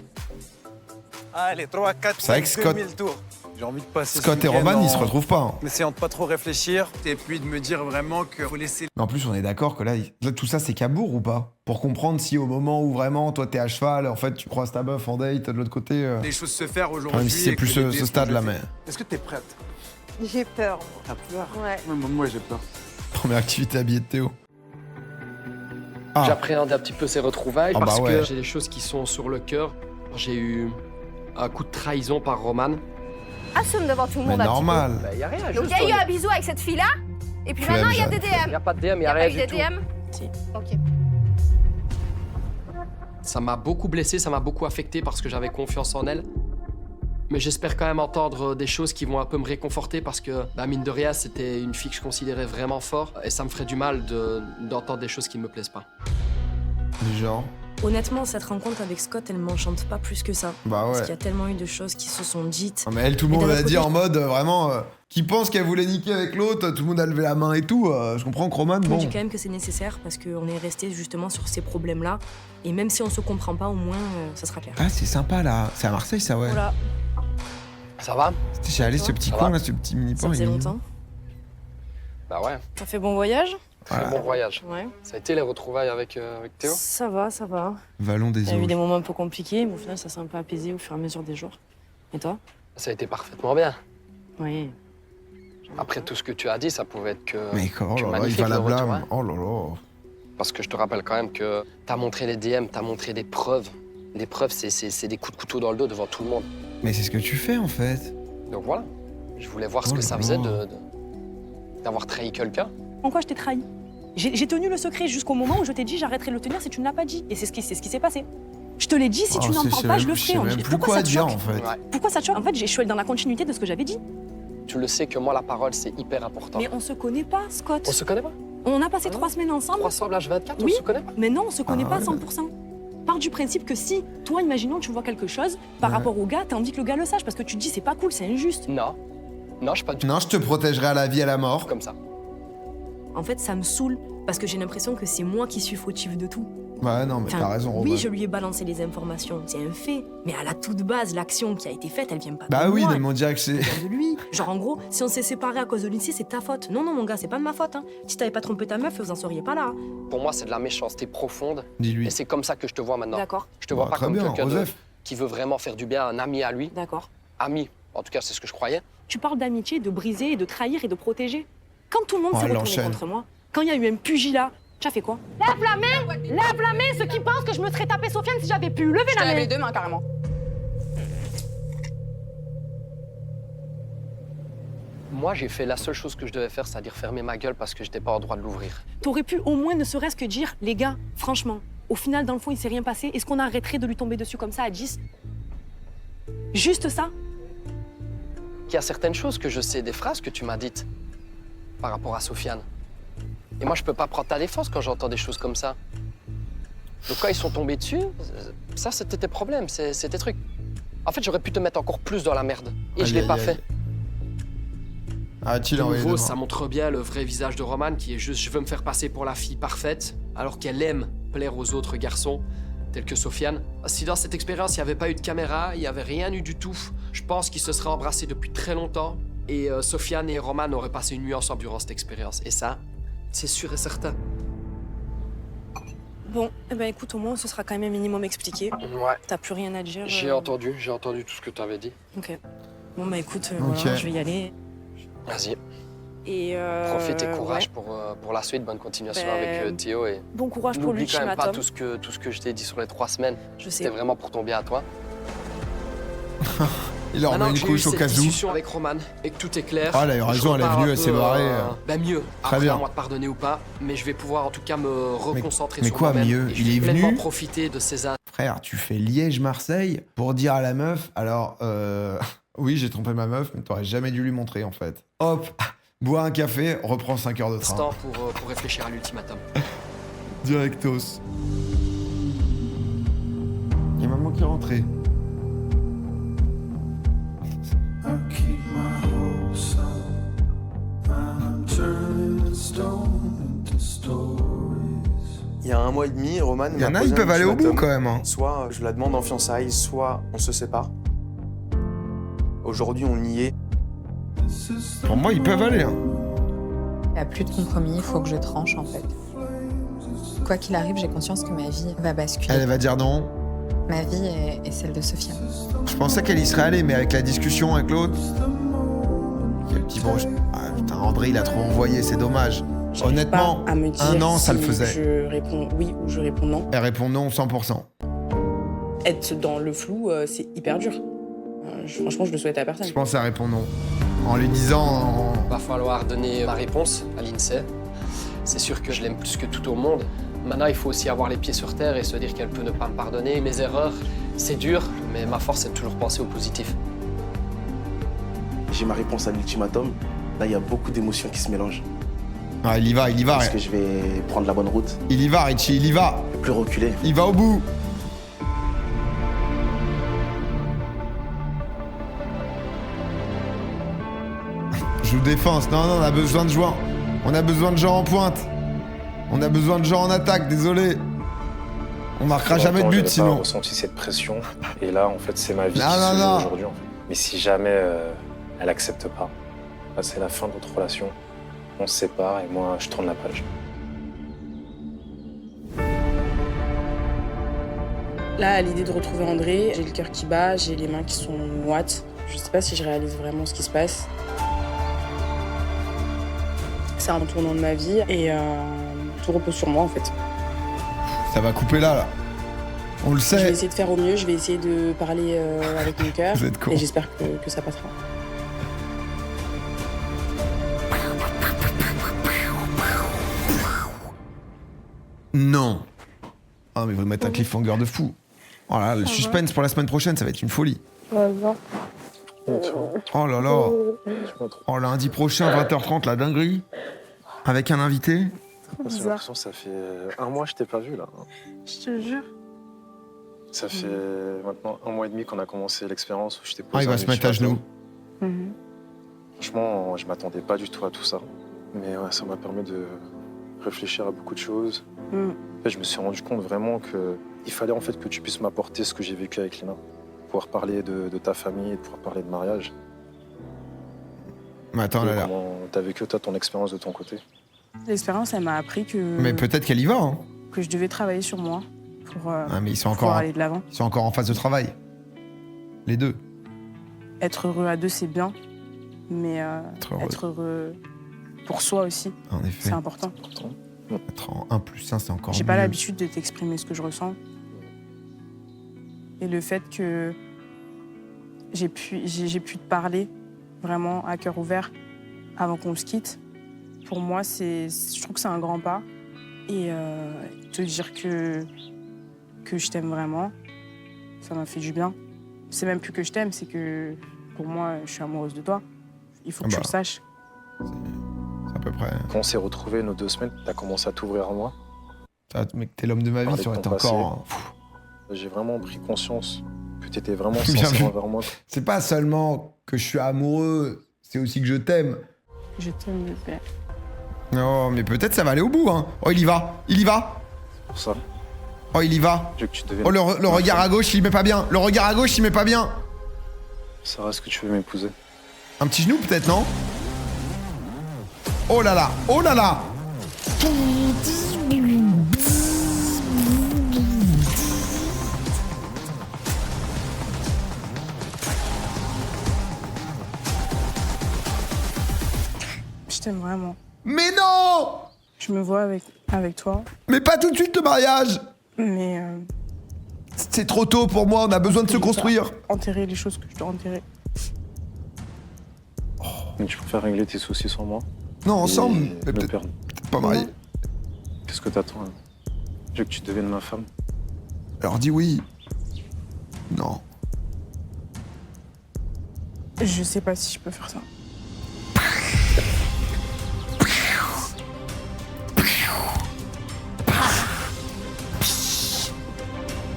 Allez, 3, 4, C'est vrai que 5, Scott- 2000 tours. J'ai envie de passer Scott ce et week-end Roman, ils se retrouvent pas. Hein. en essayant de pas trop réfléchir et puis de me dire vraiment qu'il faut laisser... Mais en plus, on est d'accord que là, tout ça, c'est cabourg ou pas? Pour comprendre si au moment où vraiment, toi, t'es à cheval, en fait, tu croises ta meuf en date de l'autre côté. les choses se faire aujourd'hui. Même si c'est et plus que les ce dés stade-là, sont mais. jetés. Est-ce que t'es prête? J'ai peur. T'as peur? Ouais. Moi, j'ai peur. Première activité habillée de Théo. Ah. J'appréhende un petit peu ces retrouvailles Ah bah parce ouais. que j'ai des choses qui sont sur le cœur. J'ai eu un coup de trahison par Roman. Assume devant tout le Mais monde un petit peu. normal. Bah, y a rien. Donc juste, il y a eu un bisou avec cette fille-là, et puis Tu maintenant l'aimes, il y a Jeanne. des DM. Y a pas de DM, y Il y a a rien pas eu du des tout. DM? Si. Ok. Ça m'a beaucoup blessé, ça m'a beaucoup affecté parce que j'avais confiance en elle. Mais j'espère quand même entendre des choses qui vont un peu me réconforter parce que, mine de rien, c'était une fille que je considérais vraiment fort et ça me ferait du mal d'entendre des choses qui ne me plaisent pas. Genre? Honnêtement, cette rencontre avec Scott, elle m'enchante pas plus que ça. Bah ouais. Parce qu'il y a tellement eu de choses qui se sont dites. Non, mais elle, tout le monde l'a dit en mode vraiment. Qui pense qu'elle voulait niquer avec l'autre, tout le monde a levé la main et tout. Je comprends que Roman, Je me bon. dis quand même que c'est nécessaire parce qu'on est resté justement sur ces problèmes-là. Et même si on se comprend pas, au moins, ça sera clair. Ah, c'est sympa là. C'est à Marseille, ça, ouais. Voilà. Ça va? J'ai allé ce petit coin là, ce petit mini-port. Ça faisait longtemps. Bah ouais. T'as fait bon voyage? Très bon voyage. Ouais. Ça a été les retrouvailles avec Théo? Ça va, ça va. Vallon des Il y a eu Auges. des moments un peu compliqués, mais au final, ça s'est un peu apaisé au fur et à mesure des jours. Et toi? Ça a été parfaitement bien. Oui. Après tout ce que tu as dit, ça pouvait être que. Mais oh là là, il magnifique, va la le retour, blâme. hein. Oh là là. Parce que je te rappelle quand même que t'as montré les DM, t'as montré des preuves. Les preuves, c'est des coups de couteau dans le dos devant tout le monde. Mais c'est ce que tu fais en fait. Donc voilà. Je voulais voir ce que ça faisait d'avoir trahi quelqu'un. En quoi je t'ai trahi? J'ai tenu le secret jusqu'au moment où je t'ai dit j'arrêterai de le tenir si tu ne l'as pas dit. Et c'est ce qui s'est passé. Je te l'ai dit, si tu n'en parles pas, je le ferai. Pourquoi ça te choque en fait? Ouais. Pourquoi ça te choque? En fait, je suis allée dans la continuité de ce que j'avais dit. Tu le sais que moi, la parole, c'est hyper important. Mais on se connaît pas, Scott. On se connaît pas? On a passé 3 semaines ensemble. 3 soirs, l'âge 24, oui, on se connaît pas? Mais non, on se connaît pas à ouais. 100%. Pars du principe que si, toi, imaginons, tu vois quelque chose par rapport au gars, t'as envie que le gars le sache parce que tu te dis c'est pas cool, c'est injuste. Non. Non, je suis pas du tout. Non, je te protégerai à la vie, à la mort. Comme ça. En fait, ça me saoule parce que j'ai l'impression que c'est moi qui suis fautive de tout. Ouais, non, mais Enfin, t'as raison, Roman. oui, je lui ai balancé les informations, c'est un fait. Mais à la toute base, l'action qui a été faite, elle vient pas Bah de oui, moi. mais on dirait que c'est. Elle vient de lui. Genre en gros, si on s'est séparés à cause de l'INSEE, c'est ta faute. Non, non, mon gars, c'est pas de ma faute. Hein. Si t'avais pas trompé ta meuf, vous en seriez pas là. Pour moi, c'est de la méchanceté profonde. Dis-lui. Et c'est comme ça que je te vois maintenant. D'accord. Je te vois pas très comme bien, quelqu'un Joseph. qui veut vraiment faire du bien à un ami à lui. D'accord. Ami. En tout cas, c'est ce que je croyais. Tu parles d'amitié, de briser, et de trahir et de protéger. Quand tout le monde Oh, s'est elle retourné enchaîne. contre moi, quand il y a eu un pugilat, tu as fait quoi? Lève la main, ceux qui pensent que je me serais tapé Sofiane si j'avais pu. Levez la main. les deux mains carrément. Moi, j'ai fait la seule chose que je devais faire, c'est-à-dire fermer ma gueule parce que j'étais pas en droit de l'ouvrir. T'aurais pu au moins ne serait-ce que dire, les gars, franchement, au final, dans le fond, il s'est rien passé. Est-ce qu'on arrêterait de lui tomber dessus comme ça à 10? Juste ça? Il y a certaines choses que je sais, des phrases que tu m'as dites par rapport à Sofiane. Et moi, je peux pas prendre ta défense quand j'entends des choses comme ça. Donc quand ils sont tombés dessus, ça, c'était tes problèmes, c'est tes trucs. En fait, j'aurais pu te mettre encore plus dans la merde. Et je l'ai pas fait. Ah, tu De l'as envoyé nouveau, demain. ça montre bien le vrai visage de Roman qui est juste je veux me faire passer pour la fille parfaite alors qu'elle aime plaire aux autres garçons tels que Sofiane. Si dans cette expérience il n'y avait pas eu de caméra, il n'y avait rien eu du tout, je pense qu'ils se seraient embrassés depuis très longtemps et Sofiane et Roman auraient passé une nuit ensemble durant cette expérience. Et ça, c'est sûr et certain. Bon, eh ben écoute, au moins, ce sera quand même un minimum expliqué. Ouais. T'as plus rien à dire. J'ai entendu tout ce que tu avais dit. Ok. Bon, bah écoute, Ok. voilà, je vais y aller. Vas-y, Et profite et courage ouais. pour la suite. Bonne continuation Ben, avec Théo. Et Bon courage pour n'oublie quand même pas l'ultimatum. tout ce que je t'ai dit sur les 3 semaines. Je sais. C'était vraiment pour ton bien à toi. Il leur met Maintenant une que j'ai eu couche au cette cas où. discussion avec Roman et que tout est clair. Ah, elle a eu raison, elle est venue, elle s'est barrée. Bah mieux. Très Après, bien. à moi de pardonner ou pas, mais je vais pouvoir en tout cas me reconcentrer mais sur quoi, moi-même. mieux? Et je Il vais est pleinement venu. profiter de ces Frère, tu fais Liège-Marseille pour dire à la meuf, alors, oui, j'ai trompé ma meuf, mais t'aurais jamais dû lui montrer, en fait. Hop, bois un café, reprends 5 heures de train. instants pour réfléchir à l'ultimatum. Directos. Il y a maman qui est rentrée. Il y a 1 mois et demi, Roman Il y en m'a a, posé ils peuvent un aller au bout ultimatum. quand même. Hein. Soit je la demande en fiançailles, soit on se sépare. Aujourd'hui, on y est. Pour moi, ils peuvent aller. Hein. Il n'y a plus de compromis, il faut que je tranche en fait. Quoi qu'il arrive, j'ai conscience que ma vie va basculer. Elle va dire non. Ma vie est celle de Sofiane. Je pensais qu'elle y serait allée, mais avec la discussion avec l'autre. Il y a le petit broche. Ah, putain, André, il a trop envoyé, c'est dommage. Honnêtement, à me dire 1 an, ça le si faisait. Je réponds oui ou je réponds non. Elle répond non 100%. Être dans le flou, c'est hyper dur. Franchement, je le souhaite à personne. Je pense qu'elle répond non. En lui disant. Va falloir donner ma réponse à l'INSEE. C'est sûr que je l'aime plus que tout au monde. Maintenant, il faut aussi avoir les pieds sur terre et se dire qu'elle peut ne pas me pardonner. Mes erreurs, c'est dur, mais ma force, c'est de toujours penser au positif. J'ai ma réponse à l'ultimatum. Là, il y a beaucoup d'émotions qui se mélangent. Ah, il y va. Est-ce que je vais prendre la bonne route? Il y va, Richie, il y va. Ne plus reculer. Il va au bout. Joue défense. Non, on a besoin de joueurs. On a besoin de gens en pointe. On a besoin de gens en attaque, désolé. On marquera jamais de but sinon. J'ai pas ressenti cette pression. Et là, en fait, c'est ma vie qui se joue aujourd'hui. En fait. Mais si jamais elle accepte pas, là, c'est la fin de notre relation. On se sépare et moi, je tourne la page. Là, à l'idée de retrouver André, j'ai le cœur qui bat, j'ai les mains qui sont moites. Je sais pas si je réalise vraiment ce qui se passe. C'est un tournant de ma vie et tout repose sur moi en fait. Ça va couper là. On le sait. Je vais essayer de faire au mieux, je vais essayer de parler avec mon cœur et j'espère que ça passera. Non. Ah mais vous mettre un cliffhanger de fou. Oh là, le suspense pour la semaine prochaine, ça va être une folie. Oh là là. Oh, lundi prochain, 20h30, la dinguerie. Avec un invité. J'ai l'impression que ça fait 1 mois que je t'ai pas vu là. Je te jure. Ça fait maintenant 1 mois et demi qu'on a commencé l'expérience où je t'ai posé. Ah, il va se mettre à genoux. Franchement, je m'attendais pas du tout à tout ça. Mais ouais, ça m'a permis de réfléchir à beaucoup de choses. En fait, je me suis rendu compte vraiment qu'il fallait en fait que tu puisses m'apporter ce que j'ai vécu avec Lina. Pouvoir parler de ta famille, de pouvoir parler de mariage. Mais attends, là. Comment t'as vécu toi ton expérience de ton côté? L'expérience, elle m'a appris que... Mais peut-être qu'elle y va, hein. Que je devais travailler sur moi pour mais ils sont pouvoir aller de l'avant. Ils sont encore en phase de travail. Les deux. Être heureux à deux, c'est bien. Mais être heureux pour soi aussi, en effet, c'est important. Être en 1+1, c'est encore J'ai mieux. pas l'habitude de t'exprimer ce que je ressens. Et le fait que j'ai pu te parler vraiment à cœur ouvert avant qu'on se quitte, pour moi, je trouve que c'est un grand pas. Et te dire que je t'aime vraiment, ça m'a fait du bien. C'est même plus que je t'aime, c'est que pour moi, je suis amoureuse de toi. Il faut que tu le saches. C'est à peu près. Quand on s'est retrouvés nos 2 semaines, t'as commencé à t'ouvrir à moi. Mec, t'es l'homme de ma vie, ça aurait été encore. J'ai vraiment pris conscience que t'étais vraiment sincère envers moi. C'est pas seulement que je suis amoureux, c'est aussi que je t'aime. Je t'aime, je t'aime. Oh, mais peut-être ça va aller au bout, hein. Oh, il y va. Il y va. C'est pour ça. Oh, il y va. Je veux que tu deviennes... Oh, le regard à gauche, il met pas bien. Le regard à gauche, il met pas bien. Sarah, est-ce que tu veux m'épouser? Un petit genou, peut-être, non? Oh là là. Oh là là. Je t'aime vraiment. Mais non! Je me vois avec toi. Mais pas tout de suite le mariage! Mais... C'est trop tôt pour moi, on a besoin de se construire. Enterrer les choses que je dois enterrer. Mais tu préfères régler tes soucis sans moi? Non, ensemble, mais peut-être pas mariés. Qu'est-ce que t'attends là? Je veux que tu deviennes ma femme. Alors dis oui. Non. Je sais pas si je peux faire ça.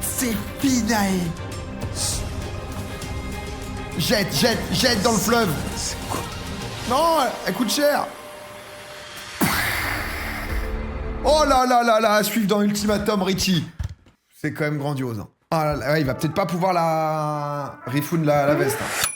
C'est finae. Jette dans le fleuve. Non, elle coûte cher. Oh là là là là, à suivre dans Ultimatum, Richie. C'est quand même grandiose. Hein. Ah là là, il va peut-être pas pouvoir la refound la veste. Hein.